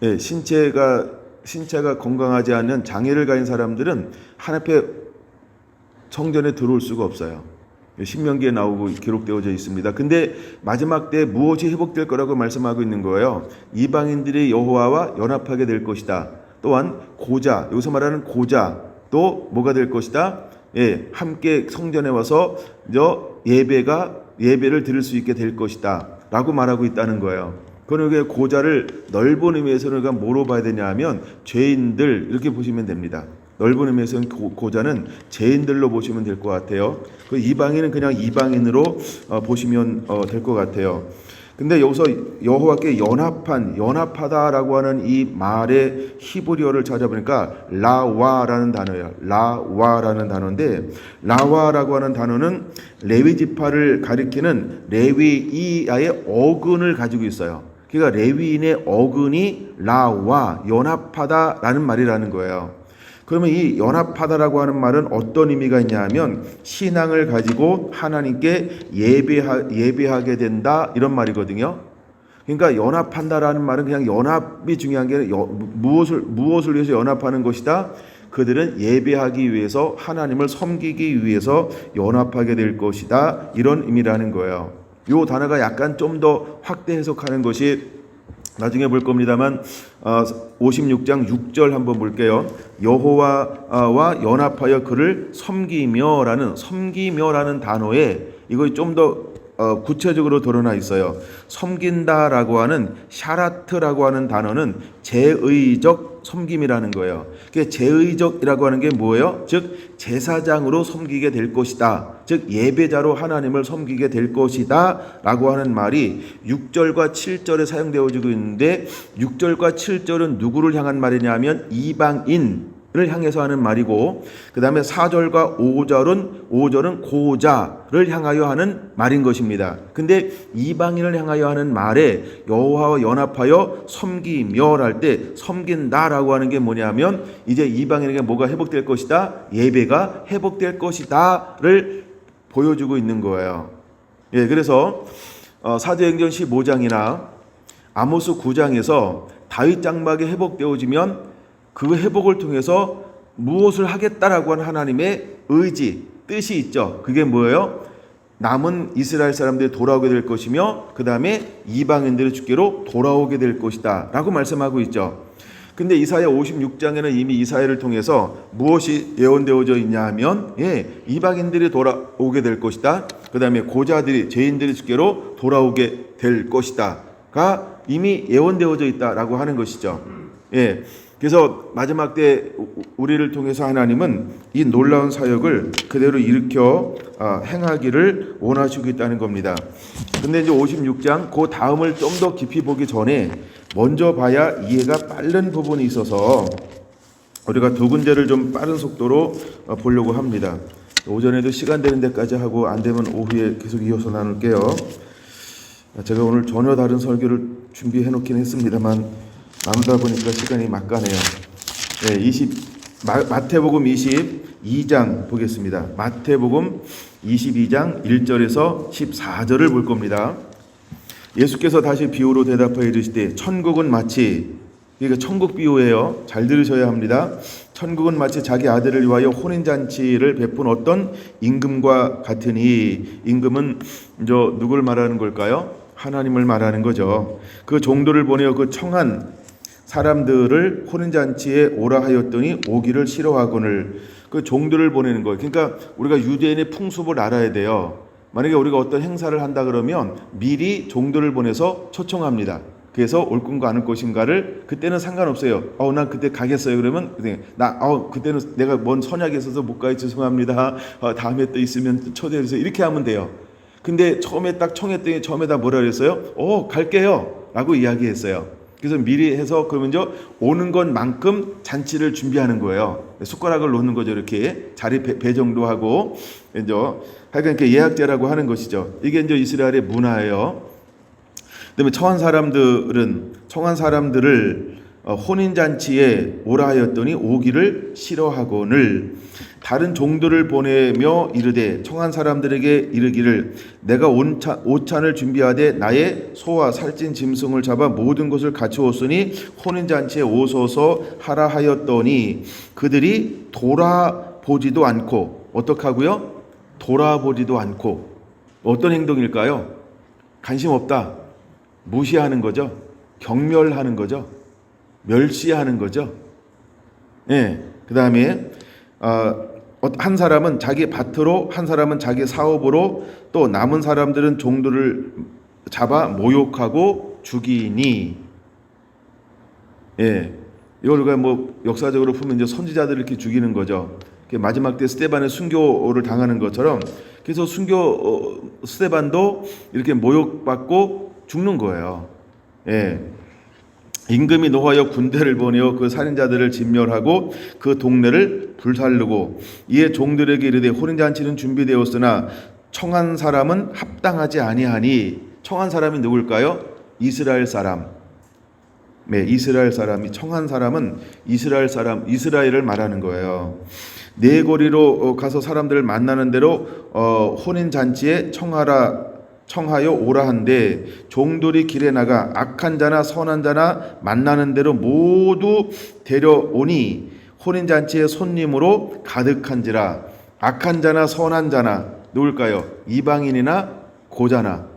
예, 신체가 건강하지 않은 장애를 가진 사람들은 한 앞에 성전에 들어올 수가 없어요. 신명기에 나오고 기록되어져 있습니다. 근데 마지막 때 무엇이 회복될 거라고 말씀하고 있는 거예요. 이방인들이 여호와와 연합하게 될 것이다. 또한 고자, 여기서 말하는 고자 또 뭐가 될 것이다. 예, 함께 성전에 와서 예배를 드릴 수 있게 될 것이다 라고 말하고 있다는 거예요. 그러니까 고자를 넓은 의미에서는 우리가 뭐로 봐야 되냐 하면 죄인들 이렇게 보시면 됩니다. 넓은 의미에서는 고자는 죄인들로 보시면 될 것 같아요. 그 이방인은 그냥 이방인으로 보시면 될 것 같아요. 근데 여기서 여호와께 연합하다라고 하는 이 말의 히브리어를 찾아보니까 라와라는 단어예요. 라와라는 단어인데 라와라고 하는 단어는 레위 지파를 가리키는 레위이아의 어근을 가지고 있어요. 그러니까 레위인의 어근이 라와 연합하다라는 말이라는 거예요. 그러면 이 연합하다라고 하는 말은 어떤 의미가 있냐 하면 신앙을 가지고 하나님께 예배하게 된다 이런 말이거든요. 그러니까 연합한다라는 말은 그냥 연합이 중요한 게 아니라 무엇을 위해서 연합하는 것이다. 그들은 예배하기 위해서 하나님을 섬기기 위해서 연합하게 될 것이다 이런 의미라는 거예요. 이 단어가 약간 좀 더 확대 해석하는 것이 나중에 볼 겁니다만 56장 6절 한번 볼게요. 여호와와 연합하여 그를 섬기며라는 단어에 이거 좀 더 구체적으로 드러나 있어요. 섬긴다라고 하는 샤라트라고 하는 단어는 제의적 섬김이라는 거예요. 제의적이라고 하는 게 뭐예요? 즉 제사장으로 섬기게 될 것이다. 즉 예배자로 하나님을 섬기게 될 것이다 라고 하는 말이 6절과 7절에 사용되어지고 있는데 6절과 7절은 누구를 향한 말이냐 하면 이방인을 향해서 하는 말이고 그 다음에 4절과 5절은 고자를 향하여 하는 말인 것입니다. 근데 이방인을 향하여 하는 말에 여호와와 연합하여 섬기며랄 때 섬긴다라고 하는 게 뭐냐면 이제 이방인에게 뭐가 회복될 것이다? 예배가 회복될 것이다를 보여주고 있는 거예요. 예, 그래서 사도행전 15장이나 아모스 9장에서 다윗 장막이 회복되어지면 그 회복을 통해서 무엇을 하겠다라고 하는 하나님의 의지, 뜻이 있죠. 그게 뭐예요? 남은 이스라엘 사람들이 돌아오게 될 것이며 그 다음에 이방인들의 주께로 돌아오게 될 것이다 라고 말씀하고 있죠. 근데 이사야 56장에는 이미 이사야를 통해서 무엇이 예언되어져 있냐 하면 이방인들이 돌아오게 될 것이다. 그 다음에 고자들이 죄인들의 주께로 돌아오게 될 것이다가 이미 예언되어져 있다라고 하는 것이죠. 그래서 마지막 때 우리를 통해서 하나님은 이 놀라운 사역을 그대로 일으켜 행하기를 원하시고 있다는 겁니다. 근데 이제 56장 그 다음을 좀 더 깊이 보기 전에 먼저 봐야 이해가 빠른 부분이 있어서 우리가 두 군데를 좀 빠른 속도로 보려고 합니다. 오전에도 시간 되는 데까지 하고 안 되면 오후에 계속 이어서 나눌게요. 제가 오늘 전혀 다른 설교를 준비해 놓긴 했습니다만 나누다 보니까 시간이 막 가네요. 마태복음 22장 보겠습니다. 마태복음 22장 1절에서 14절을 볼 겁니다. 예수께서 다시 비유로 대답하여 이르시되 천국은 마치, 그러니까 천국 비유예요. 잘 들으셔야 합니다. 천국은 마치 자기 아들을 위하여 혼인잔치를 베푼 어떤 임금과 같으니, 임금은 누굴 말하는 걸까요? 하나님을 말하는 거죠. 그 종들을 보내어 그 청한 사람들을 혼인잔치에 오라 하였더니 오기를 싫어하거늘. 그 종들을 보내는 거예요. 그러니까 우리가 유대인의 풍습을 알아야 돼요. 만약에 우리가 어떤 행사를 한다 그러면 미리 종들을 보내서 초청합니다. 그래서 올 건가 안 올 것인가를 그때는 상관없어요. 난 그때 가겠어요. 그러면 그때는 내가 뭔 선약이 있어서 못 가요. 죄송합니다. 다음에 또 있으면 초대해 주세요. 이렇게 하면 돼요. 근데 처음에 딱 청했더니 처음에다 뭐라 그랬어요? 갈게요. 라고 이야기했어요. 그래서 미리 해서 그러면 오는 것만큼 잔치를 준비하는 거예요. 숟가락을 놓는 거죠. 이렇게 자리 배정도 하고, 하여간 예약제라고 하는 것이죠. 이게 이스라엘의 문화예요. 그다음에 청한 사람들을 혼인잔치에 오라 하였더니 오기를 싫어하거늘. 다른 종들을 보내며 이르되 청한 사람들에게 이르기를 내가 오찬을 준비하되 나의 소와 살찐 짐승을 잡아 모든 것을 갖추었으니 혼인잔치에 오소서 하라 하였더니 그들이 돌아보지도 않고, 어떡하고요? 돌아보지도 않고. 어떤 행동일까요? 관심 없다, 무시하는 거죠. 경멸하는 거죠. 멸시하는 거죠. 그 다음에 한 사람은 자기 밭으로, 한 사람은 자기 사업으로, 또 남은 사람들은 종들을 잡아 모욕하고 죽이니. 이걸 우리가 역사적으로 보면 선지자들을 이렇게 죽이는 거죠. 마지막 때 스데반의 순교를 당하는 것처럼, 그래서 스데반도 이렇게 모욕받고 죽는 거예요. 임금이 노하여 군대를 보내어 그 살인자들을 진멸하고 그 동네를 불살르고 이에 종들에게 이르되 혼인잔치는 준비되었으나 청한 사람은 합당하지 아니하니. 청한 사람이 누굴까요? 이스라엘 사람. 이스라엘 사람이, 청한 사람은 이스라엘 사람, 이스라엘을 말하는 거예요. 네 거리로 가서 사람들을 만나는 대로 혼인잔치에 청하여 오라 한데 종들이 길에 나가 악한 자나 선한 자나 만나는 대로 모두 데려오니 혼인잔치의 손님으로 가득한지라. 악한 자나 선한 자나 누굴까요? 이방인이나 고자나.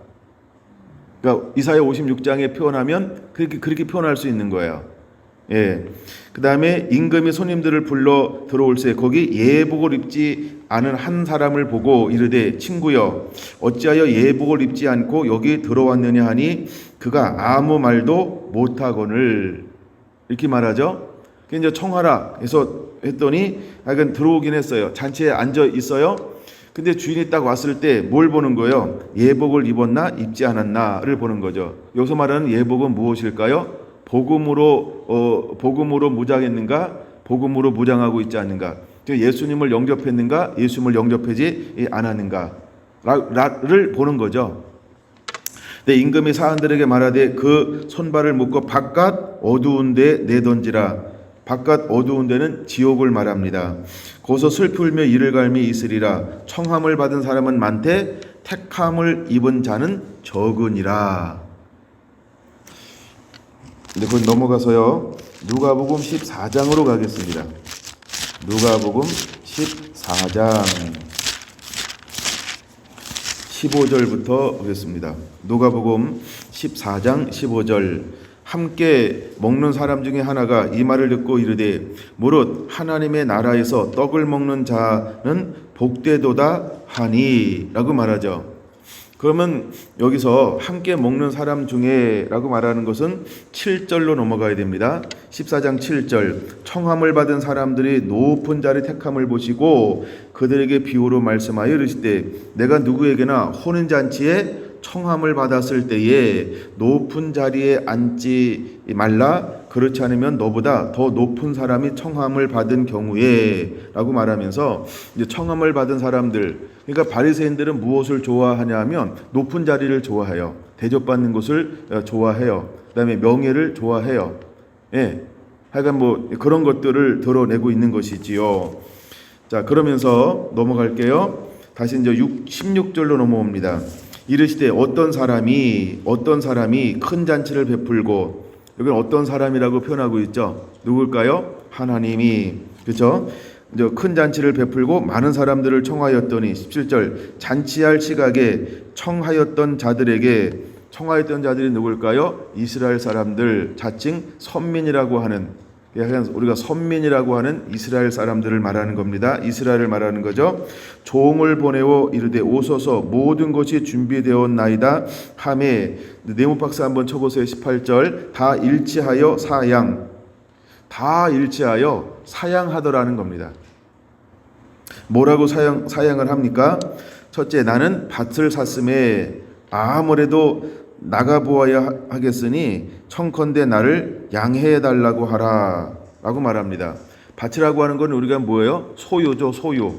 그러니까 이사야 56장에 표현하면 그렇게 표현할 수 있는 거예요. 그 다음에 임금이 손님들을 불러 들어올세 거기 예복을 입지 않은 한 사람을 보고 이르되 친구여 어찌하여 예복을 입지 않고 여기 들어왔느냐 하니 그가 아무 말도 못하거늘. 이렇게 말하죠. 이제 청하라 해서 했더니 약간 들어오긴 했어요. 잔치에 앉아 있어요. 근데 주인이 딱 왔을 때 뭘 보는 거예요? 예복을 입었나 입지 않았나를 보는 거죠. 여기서 말하는 예복은 무엇일까요? 복음으로 무장했는가, 복음으로 무장하고 있지 않는가, 예수님을 영접했는가, 예수님을 영접하지 않았는가를 보는 거죠. 근데 임금이 사람들에게 말하되 그 손발을 묶어 바깥 어두운 데 내던지라. 바깥 어두운 데는 지옥을 말합니다. 거기서 슬피 울며 이를 갈미 있으리라. 청함을 받은 사람은 많되 택함을 입은 자는 적으니라. 그건 넘어가서요. 누가복음 14장으로 가겠습니다. 누가복음 14장 15절부터 보겠습니다. 누가복음 14장 15절. 함께 먹는 사람 중에 하나가 이 말을 듣고 이르되 무릇 하나님의 나라에서 떡을 먹는 자는 복되도다 하니 라고 말하죠. 그러면 여기서 함께 먹는 사람 중에 라고 말하는 것은 7절로 넘어가야 됩니다. 14장 7절. 청함을 받은 사람들이 높은 자리 택함을 보시고 그들에게 비유로 말씀하여 이르시되 내가 누구에게나 혼인잔치에 청함을 받았을 때에 높은 자리에 앉지 말라 그렇지 않으면 너보다 더 높은 사람이 청함을 받은 경우에 라고 말하면서 이제 청함을 받은 사람들, 그러니까 바리새인들은 무엇을 좋아하냐 하면 높은 자리를 좋아해요. 대접받는 것을 좋아해요. 그다음에 명예를 좋아해요. 예. 하여간 뭐 그런 것들을 드러내고 있는 것이지요. 자, 그러면서 넘어갈게요. 다시 이제 16절로 넘어옵니다. 이르시되 어떤 사람이 큰 잔치를 베풀고, 여기 어떤 사람이라고 표현하고 있죠. 누굴까요? 하나님이. 그렇죠? 이제 큰 잔치를 베풀고 많은 사람들을 청하였더니 17절 잔치할 시각에 청하였던 자들이 누굴까요? 이스라엘 사람들, 자칭 선민이라고 하는, 우리가 선민이라고 하는 이스라엘 사람들을 말하는 겁니다. 이스라엘을 말하는 거죠. 종을 보내어 이르되 오소서 모든 것이 준비되었나이다 하매, 네모박스 한번 쳐보세요. 18절 다 일치하여 사양하더라는 겁니다. 뭐라고 사양을 합니까? 첫째, 나는 밭을 샀음에 아무래도 나가보아야 하겠으니 청컨대 나를 양해해 달라고 하라 라고 말합니다. 밭이라고 하는 건 우리가 뭐예요? 소유죠, 소유.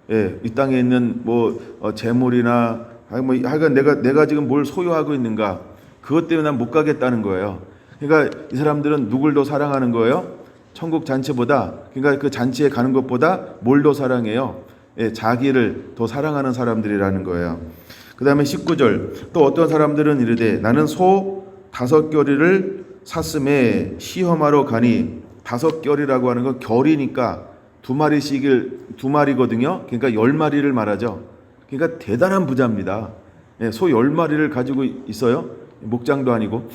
예, 이 땅에 있는 뭐 재물이나 하여간 내가 지금 뭘 소유하고 있는가, 그것 때문에 난 못 가겠다는 거예요. 그러니까 이 사람들은 누굴 더 사랑하는 거예요? 천국 잔치보다, 그러니까 그 잔치에 가는 것보다 뭘 더 사랑해요? 예, 자기를 더 사랑하는 사람들이라는 거예요. 그 다음에 19절 또 어떤 사람들은 이르되 나는 소 5겨리를 샀음에 시험하러 가니, 5겨리라고 하는 건 결이니까 두 마리거든요. 그러니까 10마리를 말하죠. 그러니까 대단한 부자입니다. 예, 소 10마리를 가지고 있어요. 목장도 아니고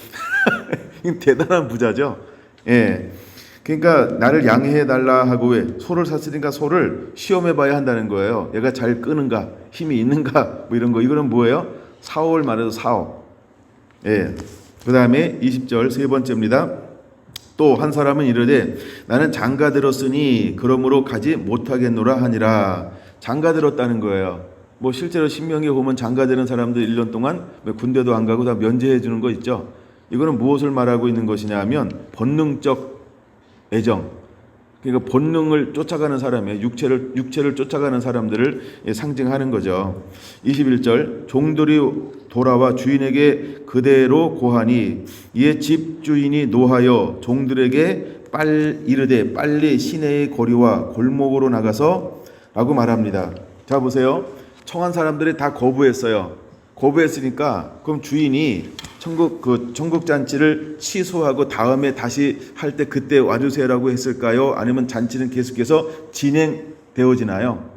대단한 부자죠. 예. 그러니까 나를 양해해 달라 하고, 왜? 소를 샀으니까 소를 시험해 봐야 한다는 거예요. 얘가 잘 끄는가, 힘이 있는가, 뭐 이런 거. 이거는 뭐예요? 사업을 말해서 사업. 예. 그 다음에 20절 세 번째입니다. 또 한 사람은 이르되 나는 장가 들었으니 그러므로 가지 못하겠노라 하니라. 장가 들었다는 거예요. 뭐 실제로 신명기에 보면 장가 들은 사람들 1년 동안 군대도 안 가고 다 면제해 주는 거 있죠. 이거는 무엇을 말하고 있는 것이냐 하면 본능적 애정, 그러니까 본능을 쫓아가는 사람이에요. 육체를 쫓아가는 사람들을 상징하는 거죠. 21절 종들이 돌아와 주인에게 그대로 고하니 이에 집주인이 노하여 종들에게 이르되 빨리 시내의 거리와 골목으로 나가서 라고 말합니다. 자, 보세요. 청한 사람들이 다 거부했어요. 거부했으니까 그럼 주인이 천국 잔치를 취소하고 다음에 다시 할 때 그때 와주세요라고 했을까요? 아니면 잔치는 계속해서 진행되어지나요?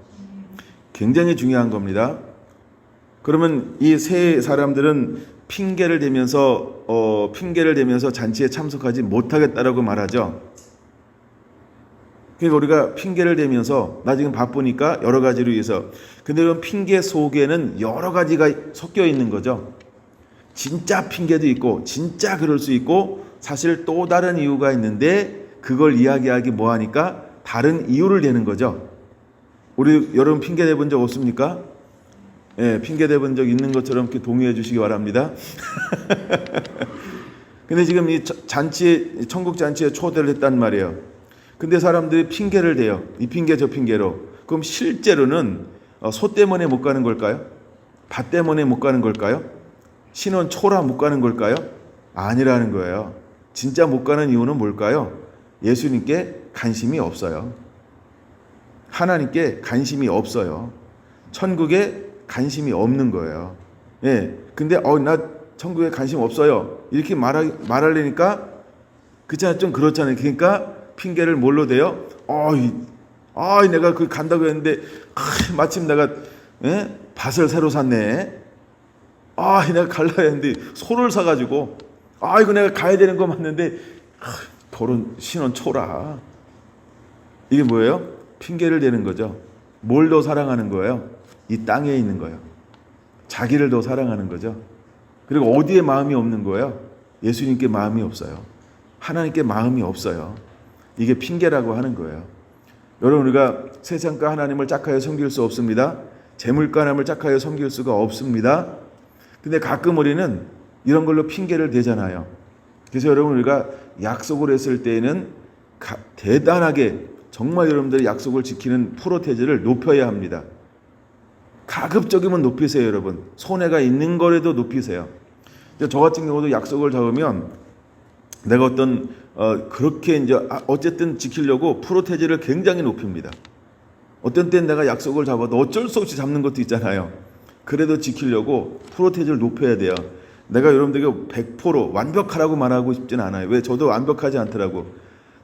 굉장히 중요한 겁니다. 그러면 이 세 사람들은 핑계를 대면서 잔치에 참석하지 못하겠다라고 말하죠. 그러니까 우리가 핑계를 대면서 나 지금 바쁘니까 여러 가지로 위해서, 근데 그런 핑계 속에는 여러 가지가 섞여 있는 거죠. 진짜 핑계도 있고 진짜 그럴 수 있고 사실 또 다른 이유가 있는데 그걸 이야기하기 뭐하니까 다른 이유를 대는 거죠. 우리 여러분 핑계 대본 적 없습니까? 예, 핑계 대본 적 있는 것처럼 이렇게 동의해 주시기 바랍니다. 근데 지금 이 천국 잔치에 초대를 했단 말이에요. 근데 사람들이 핑계를 대요. 이 핑계 저 핑계로. 그럼 실제로는 소 때문에 못 가는 걸까요? 밭 때문에 못 가는 걸까요? 신혼 초라 못 가는 걸까요? 아니라는 거예요. 진짜 못 가는 이유는 뭘까요? 예수님께 관심이 없어요. 하나님께 관심이 없어요. 천국에 관심이 없는 거예요. 예. 근데 나 천국에 관심 없어요. 이렇게 말하려니까 그렇잖아요. 좀 그렇잖아요. 그러니까 핑계를 뭘로 대요? 내가 그 간다고 했는데 마침 내가 밭을 새로 샀네. 내가 갈라 했는데 소를 사가지고 이거 내가 가야 되는 거 맞는데 결혼 신혼 초라. 이게 뭐예요? 핑계를 대는 거죠. 뭘 더 사랑하는 거예요? 이 땅에 있는 거예요. 자기를 더 사랑하는 거죠. 그리고 어디에 마음이 없는 거예요? 예수님께 마음이 없어요. 하나님께 마음이 없어요. 이게 핑계라고 하는 거예요. 여러분, 우리가 세상과 하나님을 짝하여 섬길 수 없습니다. 재물과 하나님을 짝하여 섬길 수가 없습니다. 근데 가끔 우리는 이런 걸로 핑계를 대잖아요. 그래서 여러분, 우리가 약속을 했을 때에는 대단하게 정말 여러분들이 약속을 지키는 프로테지를 높여야 합니다. 가급적이면 높이세요, 여러분. 손해가 있는 거라도 높이세요. 저 같은 경우도 약속을 잡으면 내가 그렇게 이제 어쨌든 지키려고 프로테지를 굉장히 높입니다. 어떤 때는 내가 약속을 잡아도 어쩔 수 없이 잡는 것도 있잖아요. 그래도 지키려고 프로테지를 높여야 돼요. 내가 여러분들에게 100% 완벽하라고 말하고 싶지는 않아요. 왜? 저도 완벽하지 않더라고.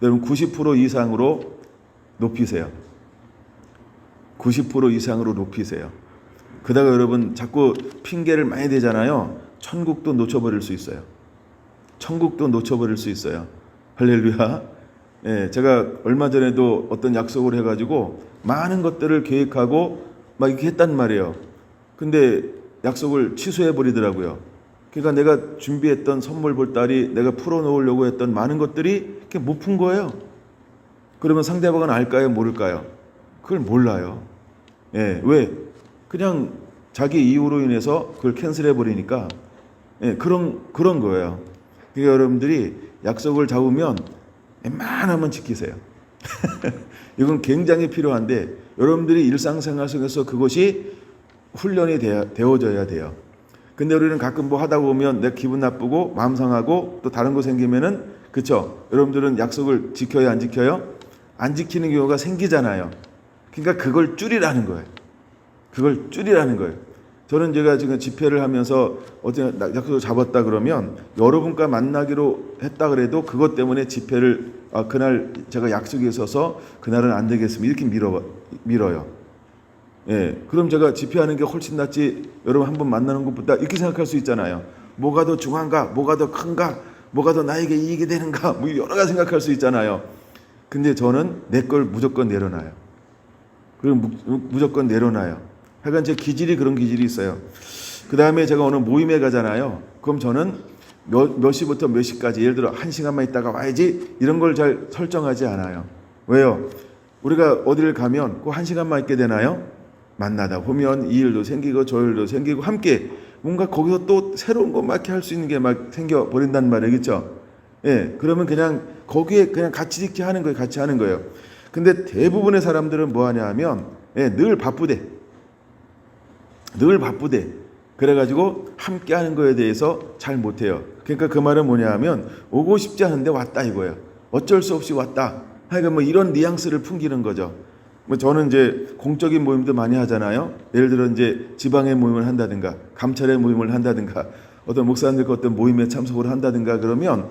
여러분 90% 이상으로 높이세요. 90% 이상으로 높이세요. 그러다가 여러분 자꾸 핑계를 많이 대잖아요. 천국도 놓쳐버릴 수 있어요. 천국도 놓쳐버릴 수 있어요. 할렐루야. 예, 제가 얼마 전에도 어떤 약속을 해가지고 많은 것들을 계획하고 막 이렇게 했단 말이에요. 근데 약속을 취소해버리더라고요. 그러니까 내가 준비했던 선물 보따리, 내가 풀어놓으려고 했던 많은 것들이 이렇게 못 푼 거예요. 그러면 상대방은 알까요? 모를까요? 그걸 몰라요. 예, 왜? 그냥 자기 이유로 인해서 그걸 캔슬해버리니까 예, 그런 거예요. 그러니까 여러분들이 약속을 잡으면 웬만하면 지키세요. 이건 굉장히 필요한데 여러분들이 일상생활 속에서 그것이 훈련이 되어져야 돼요. 근데 우리는 가끔 뭐 하다 보면 내 기분 나쁘고 마음 상하고 또 다른 거 생기면은 그쵸? 여러분들은 약속을 지켜요, 안 지켜요? 안 지키는 경우가 생기잖아요. 그러니까 그걸 줄이라는 거예요. 그걸 줄이라는 거예요. 저는 제가 지금 집회를 하면서 어제 약속을 잡았다 그러면 여러분과 만나기로 했다 그래도 그것 때문에 집회를 그날 제가 약속이 있어서 그날은 안 되겠습니다. 이렇게 밀어요. 예, 그럼 제가 집회하는 게 훨씬 낫지 여러분 한 번 만나는 것보다 이렇게 생각할 수 있잖아요. 뭐가 더 중요한가? 뭐가 더 큰가? 뭐가 더 나에게 이익이 되는가? 뭐 여러 가지 생각할 수 있잖아요. 근데 저는 내 걸 무조건 내려놔요. 그리고 무조건 내려놔요. 하여간 제 기질이 그런 기질이 있어요. 그 다음에 제가 어느 모임에 가잖아요. 그럼 저는 몇 시부터 몇 시까지 예를 들어 1시간만 있다가 와야지 이런 걸 잘 설정하지 않아요. 왜요? 우리가 어디를 가면 꼭 1시간만 있게 되나요? 만나다 보면 이 일도 생기고 저 일도 생기고 함께 뭔가 거기서 또 새로운 거 막 이렇게 할 수 있는 게 막 생겨 버린단 말이에요. 그렇죠? 예, 그러면 그냥 거기에 그냥 같이 이렇게 하는 거예요. 같이 하는 거예요. 근데 대부분의 사람들은 뭐 하냐 하면 예, 늘 바쁘대. 그래가지고 함께 하는 거에 대해서 잘 못해요. 그러니까 그 말은 뭐냐 하면 오고 싶지 않은데 왔다 이거예요. 어쩔 수 없이 왔다. 그러니까 뭐 이런 뉘앙스를 풍기는 거죠. 뭐 저는 이제 공적인 모임도 많이 하잖아요. 예를 들어 이제 지방의 모임을 한다든가 감찰의 모임을 한다든가 어떤 목사님들과 어떤 모임에 참석을 한다든가 그러면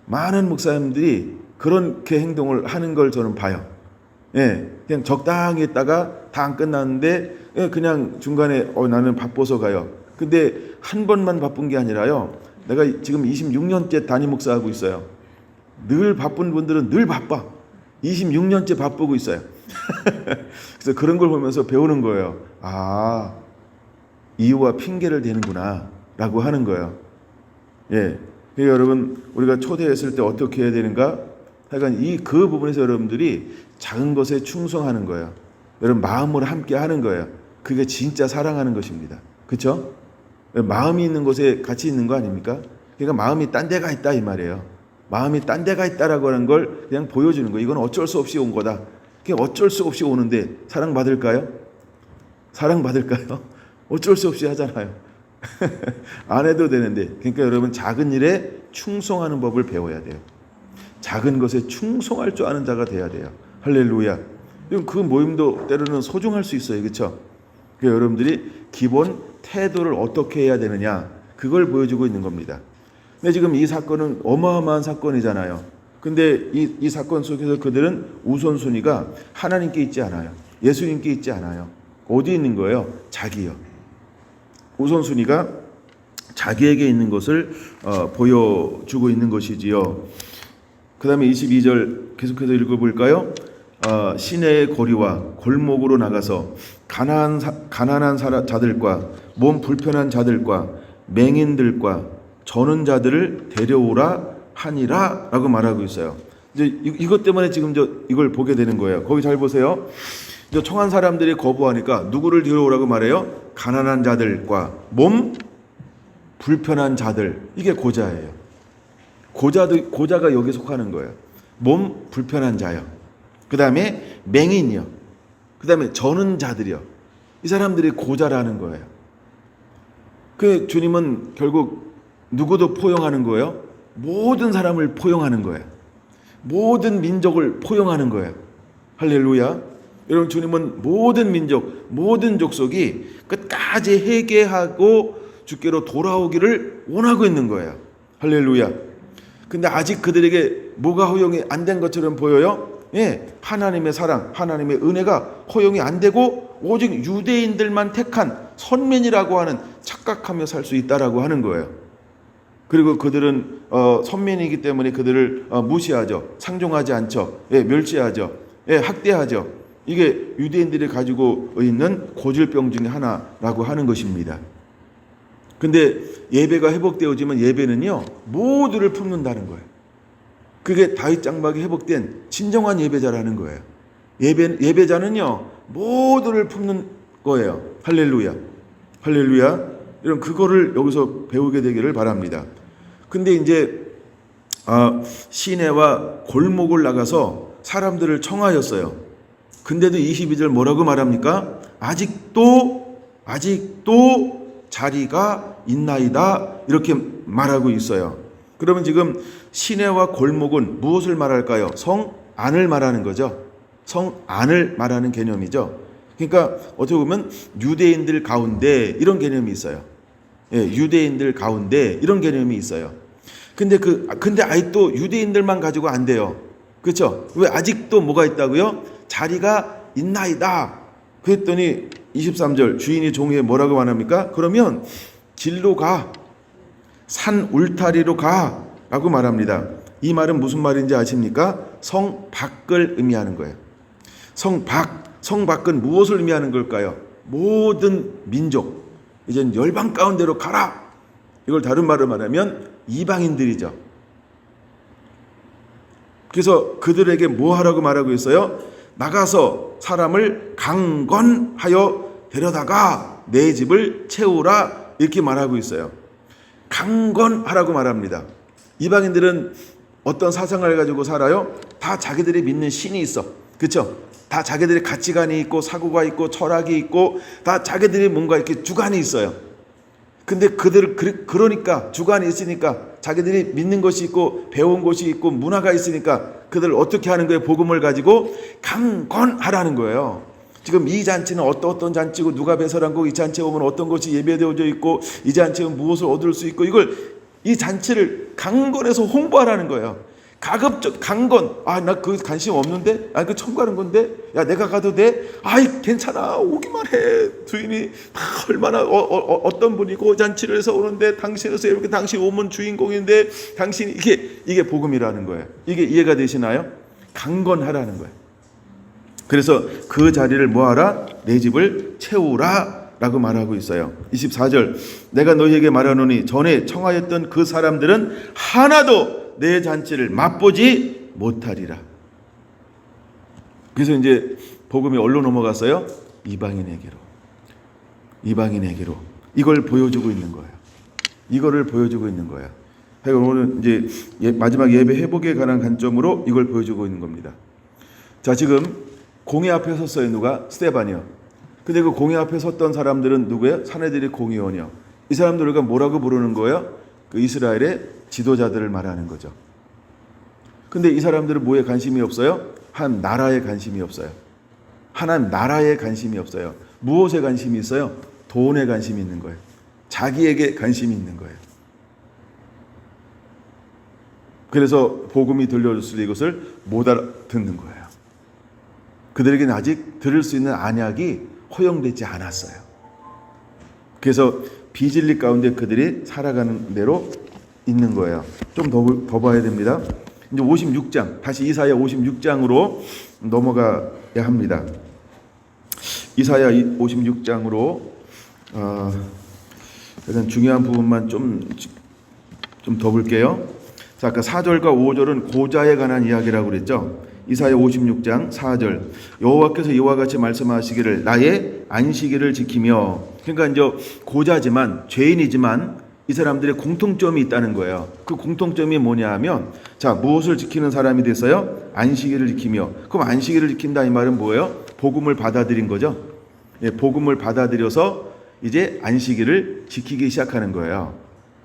많은 목사님들이 그렇게 행동을 하는 걸 저는 봐요. 예, 그냥 적당히 있다가 다 안 끝났는데 예, 그냥 중간에 나는 바빠서 가요. 근데 한 번만 바쁜 게 아니라요. 내가 지금 26년째 담임 목사하고 있어요. 늘 바쁜 분들은 늘 바빠. 26년째 바쁘고 있어요. 그래서 그런 걸 보면서 배우는 거예요. 아, 이유와 핑계를 대는구나 라고 하는 거예요. 예, 그러니까 여러분 우리가 초대했을 때 어떻게 해야 되는가? 하여간 그 부분에서 여러분들이 작은 것에 충성하는 거예요. 여러분 마음으로 함께 하는 거예요. 그게 진짜 사랑하는 것입니다. 그렇죠? 마음이 있는 곳에 같이 있는 거 아닙니까? 그러니까 마음이 딴 데가 있다 이 말이에요. 마음이 딴 데가 있다라고 하는 걸 그냥 보여주는 거예요. 이건 어쩔 수 없이 온 거다. 그냥 어쩔 수 없이 오는데 사랑받을까요? 사랑받을까요? 어쩔 수 없이 하잖아요. 안 해도 되는데. 그러니까 여러분 작은 일에 충성하는 법을 배워야 돼요. 작은 것에 충성할 줄 아는 자가 돼야 돼요. 할렐루야. 그 모임도 때로는 소중할 수 있어요. 그렇죠? 그러니까 여러분들이 기본 태도를 어떻게 해야 되느냐 그걸 보여주고 있는 겁니다. 근데 지금 이 사건은 어마어마한 사건이잖아요. 근데 이 사건 속에서 그들은 우선순위가 하나님께 있지 않아요. 예수님께 있지 않아요. 어디 있는 거예요? 자기요. 우선순위가 자기에게 있는 것을 보여주고 있는 것이지요. 그 다음에 22절 계속해서 읽어볼까요? 시내의 거리와 골목으로 나가서 가난한 자들과 몸 불편한 자들과 맹인들과 저는 자들을 데려오라 하니라 라고 말하고 있어요. 이제 이것 때문에 지금 이걸 보게 되는 거예요. 거기 잘 보세요. 이제 청한 사람들이 거부하니까 누구를 데려오라고 말해요? 가난한 자들과 몸 불편한 자들. 이게 고자예요. 고자가 여기에 속하는 거예요. 몸 불편한 자요. 그 다음에 맹인이요. 그 다음에 저는 자들이요. 이 사람들이 고자라는 거예요. 그 주님은 결국 누구도 포용하는 거예요? 모든 사람을 포용하는 거예요. 모든 민족을 포용하는 거예요. 할렐루야. 여러분, 주님은 모든 민족, 모든 족속이 끝까지 회개하고 주께로 돌아오기를 원하고 있는 거예요. 할렐루야. 근데 아직 그들에게 뭐가 허용이 안 된 것처럼 보여요? 예, 하나님의 사랑, 하나님의 은혜가 허용이 안 되고 오직 유대인들만 택한 선민이라고 하는 착각하며 살 수 있다라고 하는 거예요. 그리고 그들은 선민이기 때문에 그들을 무시하죠. 상종하지 않죠. 예, 멸시하죠. 예, 학대하죠. 이게 유대인들이 가지고 있는 고질병 중에 하나라고 하는 것입니다. 근데 예배가 회복되어지면 예배는요, 모두를 품는다는 거예요. 그게 다윗 장막이 회복된 진정한 예배자라는 거예요. 예배자는요, 모두를 품는 거예요. 할렐루야. 할렐루야. 여러분, 그거를 여기서 배우게 되기를 바랍니다. 근데 이제 시내와 골목을 나가서 사람들을 청하였어요. 근데도 22절 뭐라고 말합니까? 아직도 자리가 있나이다, 이렇게 말하고 있어요. 그러면 지금 시내와 골목은 무엇을 말할까요? 성 안을 말하는 거죠. 성 안을 말하는 개념이죠. 그러니까 어떻게 보면 유대인들 가운데 이런 개념이 있어요. 예, 유대인들 가운데 이런 개념이 있어요. 근데 아직도 유대인들만 가지고 안 돼요. 그렇죠? 왜 아직도 뭐가 있다고요? 자리가 있나이다. 그랬더니 23절 주인이 종에게 뭐라고 말합니까? 그러면 길로 가, 산 울타리로 가 라고 말합니다. 이 말은 무슨 말인지 아십니까? 성 밖을 의미하는 거예요. 성 밖은 무엇을 의미하는 걸까요? 모든 민족, 이젠 열방 가운데로 가라. 이걸 다른 말로 말하면 이방인들이죠. 그래서 그들에게 뭐 하라고 말하고 있어요? 나가서 사람을 강건하여 데려다가 내 집을 채우라, 이렇게 말하고 있어요. 강건하라고 말합니다. 이방인들은 어떤 사상을 가지고 살아요? 다 자기들이 믿는 신이 있어. 그렇죠? 다 자기들의 가치관이 있고 사고가 있고 철학이 있고 다 자기들이 뭔가 이렇게 주관이 있어요. 근데 그러니까 주관이 있으니까 자기들이 믿는 것이 있고 배운 것이 있고 문화가 있으니까 그들 어떻게 하는 거예요? 복음을 가지고 강건하라는 거예요. 지금 이 잔치는 어떤 잔치고 누가 배설한 거고 이 잔치에 오면 어떤 것이 예배되어져 있고 이 잔치에 무엇을 얻을 수 있고 이 잔치를 강건해서 홍보하라는 거예요. 가급적 강건. 나 그 관심 없는데? 그 처음 가는 건데? 야, 내가 가도 돼? 괜찮아. 오기만 해. 주인이 다 얼마나 어떤 분이고 잔치를 해서 오는데 당신에서 이렇게 당신 오면 주인공인데 당신 이게 복음이라는 거예요. 이게 이해가 되시나요? 강건하라는 거예요. 그래서 그 자리를 뭐하라? 내 집을 채우라 라고 말하고 있어요. 24절 내가 너희에게 말하노니 전에 청하였던 그 사람들은 하나도 내 잔치를 맛보지 못하리라. 그래서 이제 복음이 어디로 넘어갔어요? 이방인에게로. 이걸 보여주고 있는 거예요. 이거를 보여주고 있는 거예요. 오늘 이제 마지막 예배 회복에 관한 관점으로 이걸 보여주고 있는 겁니다. 자, 지금 공회 앞에 섰어요. 누가? 스데반이요. 근데 그 공회 앞에 섰던 사람들은 누구예요? 사내들이 공의원이요. 이 사람들을 뭐라고 부르는 거예요? 그 이스라엘의 지도자들을 말하는 거죠. 근데 이 사람들은 뭐에 관심이 없어요? 한 나라에 관심이 없어요. 하나님 나라에 관심이 없어요. 무엇에 관심이 있어요? 돈에 관심이 있는 거예요. 자기에게 관심이 있는 거예요. 그래서 복음이 들려줬을 때 이것을 못 알아듣는 거예요. 그들에게는 아직 들을 수 있는 안약이 허용되지 않았어요. 그래서 비진리 가운데 그들이 살아가는 대로 있는 거예요. 좀 더 봐야 됩니다. 이제 56장, 다시 이사야 56장으로 넘어가야 합니다. 이사야 56장으로 일단 중요한 부분만 좀 더 볼게요. 자, 아까 4절과 5절은 고자에 관한 이야기라고 그랬죠. 이사야 56장 4절 여호와께서 이와 같이 말씀하시기를 나의 안식일을 지키며, 그러니까 이제 고자지만 죄인이지만 이 사람들의 공통점이 있다는 거예요. 그 공통점이 뭐냐 하면, 자, 무엇을 지키는 사람이 됐어요? 안식일을 지키며. 그럼 안식일을 지킨다 이 말은 뭐예요? 복음을 받아들인 거죠. 예, 복음을 받아들여서 이제 안식일을 지키기 시작하는 거예요.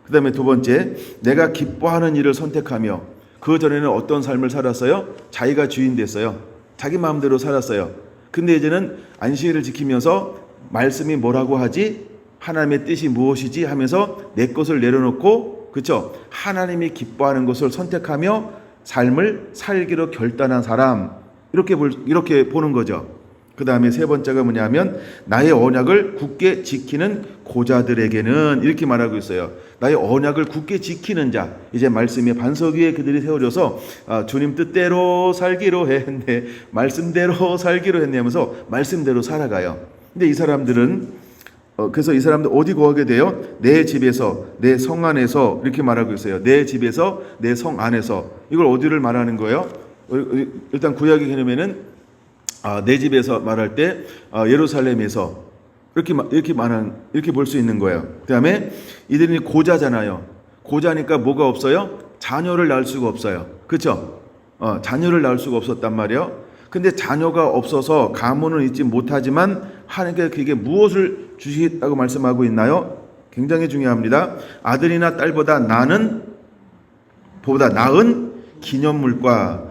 그 다음에 두 번째, 내가 기뻐하는 일을 선택하며. 그 전에는 어떤 삶을 살았어요? 자기가 주인 됐어요. 자기 마음대로 살았어요. 근데 이제는 안식일을 지키면서 말씀이 뭐라고 하지? 하나님의 뜻이 무엇이지? 하면서 내 것을 내려놓고, 그렇죠? 하나님이 기뻐하는 것을 선택하며 삶을 살기로 결단한 사람, 이렇게 보는 거죠. 그 다음에 세 번째가 뭐냐면, 나의 언약을 굳게 지키는 고자들에게는, 이렇게 말하고 있어요. 나의 언약을 굳게 지키는 자, 이제 말씀의 반석 위에 그들이 세워져서 주님 뜻대로 살기로 했네, 말씀대로 살기로 했네 하면서 말씀대로 살아가요. 근데 이 사람들은 그래서 이 사람들 어디 거하게 돼요? 내 집에서, 내 성 안에서, 이렇게 말하고 있어요. 내 집에서, 내 성 안에서. 이걸 어디를 말하는 거예요? 일단 구약의 개념에는 내 집에서 말할 때 예루살렘에서 이렇게 볼 수 있는 거예요. 그다음에 이들이 고자잖아요. 고자니까 뭐가 없어요? 자녀를 낳을 수가 없어요. 그렇죠? 자녀를 낳을 수가 없었단 말이에요. 근데 자녀가 없어서 가문은 있지 못하지만 하나님께 그게 무엇을 주시겠다고 말씀하고 있나요? 굉장히 중요합니다. 아들이나 딸보다 나은 기념물과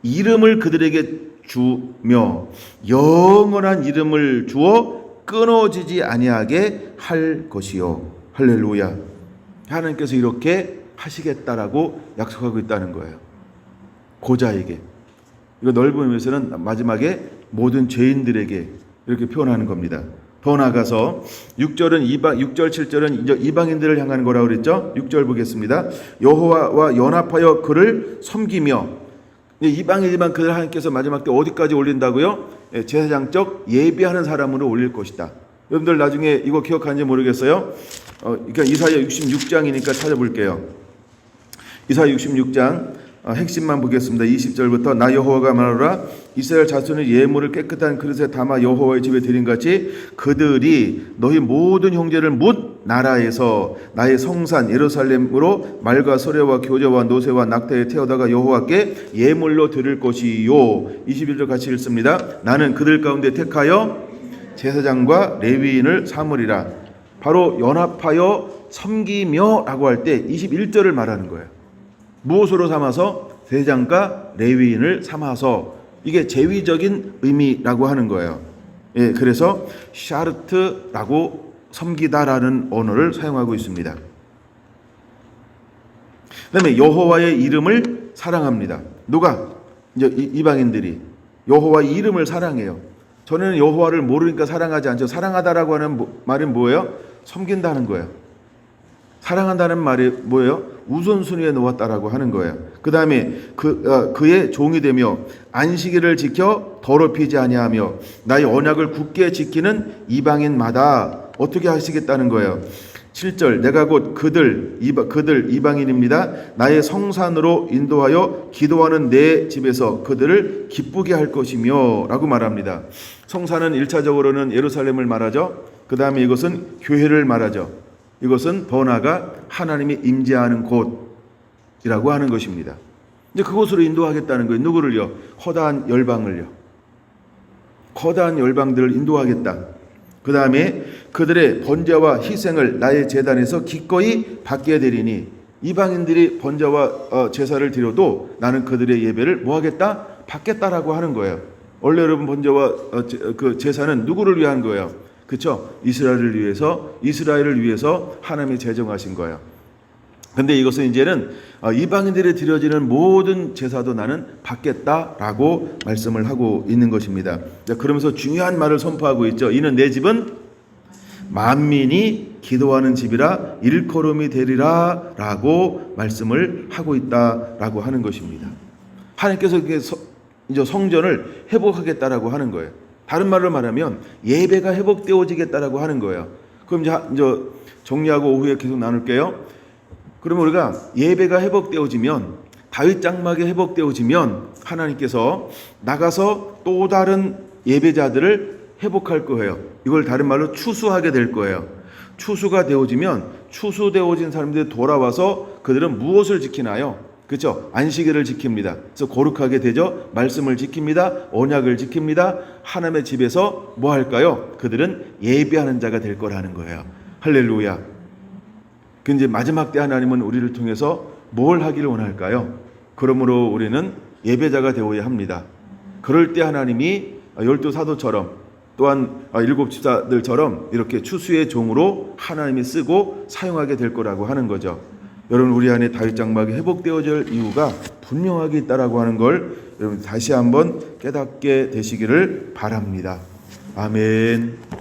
이름을 그들에게 주며 영원한 이름을 주어 끊어지지 아니하게 할 것이요. 할렐루야. 하나님께서 이렇게 하시겠다라고 약속하고 있다는 거예요. 고자에게. 이거 넓은 의미에서는 마지막에 모든 죄인들에게 이렇게 표현하는 겁니다. 더 나아가서 6절 7절은 이제 이방인들을 향하는 거라고 그랬죠. 6절 보겠습니다. 여호와와 연합하여 그를 섬기며. 이방이지만 그들 하나님께서 마지막 때 어디까지 올린다고요? 제사장적 예배하는 사람으로 올릴 것이다. 여러분들 나중에 이거 기억하는지 모르겠어요. 그러니까 이사야 66장이니까 찾아볼게요. 이사야 66장 핵심만 보겠습니다. 20절부터 나 여호와가 말하노라 이스라엘 자손의 예물을 깨끗한 그릇에 담아 여호와의 집에 드린 같이 그들이 너희 모든 형제를 뭇 나라에서 나의 성산 예루살렘으로 말과 소래와 교제와 노새와 낙타에 태워다가 여호와께 예물로 드릴 것이요. 21절 같이 읽습니다. 나는 그들 가운데 택하여 제사장과 레위인을 삼으리라. 바로 연합하여 섬기며 라고 할 때 21절을 말하는 거예요. 무엇으로 삼아서? 제사장과 레위인을 삼아서. 이게 제위적인 의미라고 하는 거예요. 예, 그래서 샤르트라고 섬기다라는 언어를 사용하고 있습니다. 그다음에 여호와의 이름을 사랑합니다. 누가? 이제 이방인들이 여호와의 이름을 사랑해요. 전에는 여호와를 모르니까 사랑하지 않죠. 사랑하다라고 하는 말은 뭐예요? 섬긴다는 거예요. 사랑한다는 말이 뭐예요? 우선순위에 놓았다라고 하는 거예요. 그 다음에 그의 종이 되며 안식일을 지켜 더럽히지 아니하며 나의 언약을 굳게 지키는 이방인마다 어떻게 하시겠다는 거예요? 7절 내가 곧 그들 이방인입니다. 나의 성산으로 인도하여 기도하는 내 집에서 그들을 기쁘게 할 것이며 라고 말합니다. 성산은 1차적으로는 예루살렘을 말하죠. 그 다음에 이것은 교회를 말하죠. 이것은 더 나아가 하나님이 임재하는 곳이라고 하는 것입니다. 이제 그곳으로 인도하겠다는 거예요. 누구를요? 허다한 열방을요. 허다한 열방들을 인도하겠다. 그 다음에 그들의 번제와 희생을 나의 제단에서 기꺼이 받게 되리니 이방인들이 번제와 제사를 드려도 나는 그들의 예배를 뭐 하겠다? 받겠다라고 하는 거예요. 원래 여러분 번제와 그 제사는 누구를 위한 거예요? 그렇죠? 이스라엘을 위해서 하나님이 제정하신 거예요. 근데 이것은 이제는 이방인들이 드려지는 모든 제사도 나는 받겠다라고 말씀을 하고 있는 것입니다. 그러면서 중요한 말을 선포하고 있죠. 이는 내 집은 만민이 기도하는 집이라 일컬음이 되리라 라고 말씀을 하고 있다라고 하는 것입니다. 하나님께서 이제 성전을 회복하겠다라고 하는 거예요. 다른 말로 말하면 예배가 회복되어지겠다라고 하는 거예요. 그럼 이제 정리하고 오후에 계속 나눌게요. 그러면 우리가 예배가 회복되어지면 다윗 장막이 회복되어지면 하나님께서 나가서 또 다른 예배자들을 회복할 거예요. 이걸 다른 말로 추수하게 될 거예요. 추수가 되어지면 추수되어진 사람들이 돌아와서 그들은 무엇을 지키나요? 그렇죠? 안식일을 지킵니다. 그래서 거룩하게 되죠. 말씀을 지킵니다. 언약을 지킵니다. 하나님의 집에서 뭐 할까요? 그들은 예배하는 자가 될 거라는 거예요. 할렐루야. 그 이제 마지막 때 하나님은 우리를 통해서 뭘 하기를 원할까요? 그러므로 우리는 예배자가 되어야 합니다. 그럴 때 하나님이 12사도처럼 또한 7집사들처럼 이렇게 추수의 종으로 하나님이 쓰고 사용하게 될 거라고 하는 거죠. 여러분, 우리 안에 다윗 장막이 회복되어질 이유가 분명하게 있다라고 하는 걸 여러분 다시 한번 깨닫게 되시기를 바랍니다. 아멘.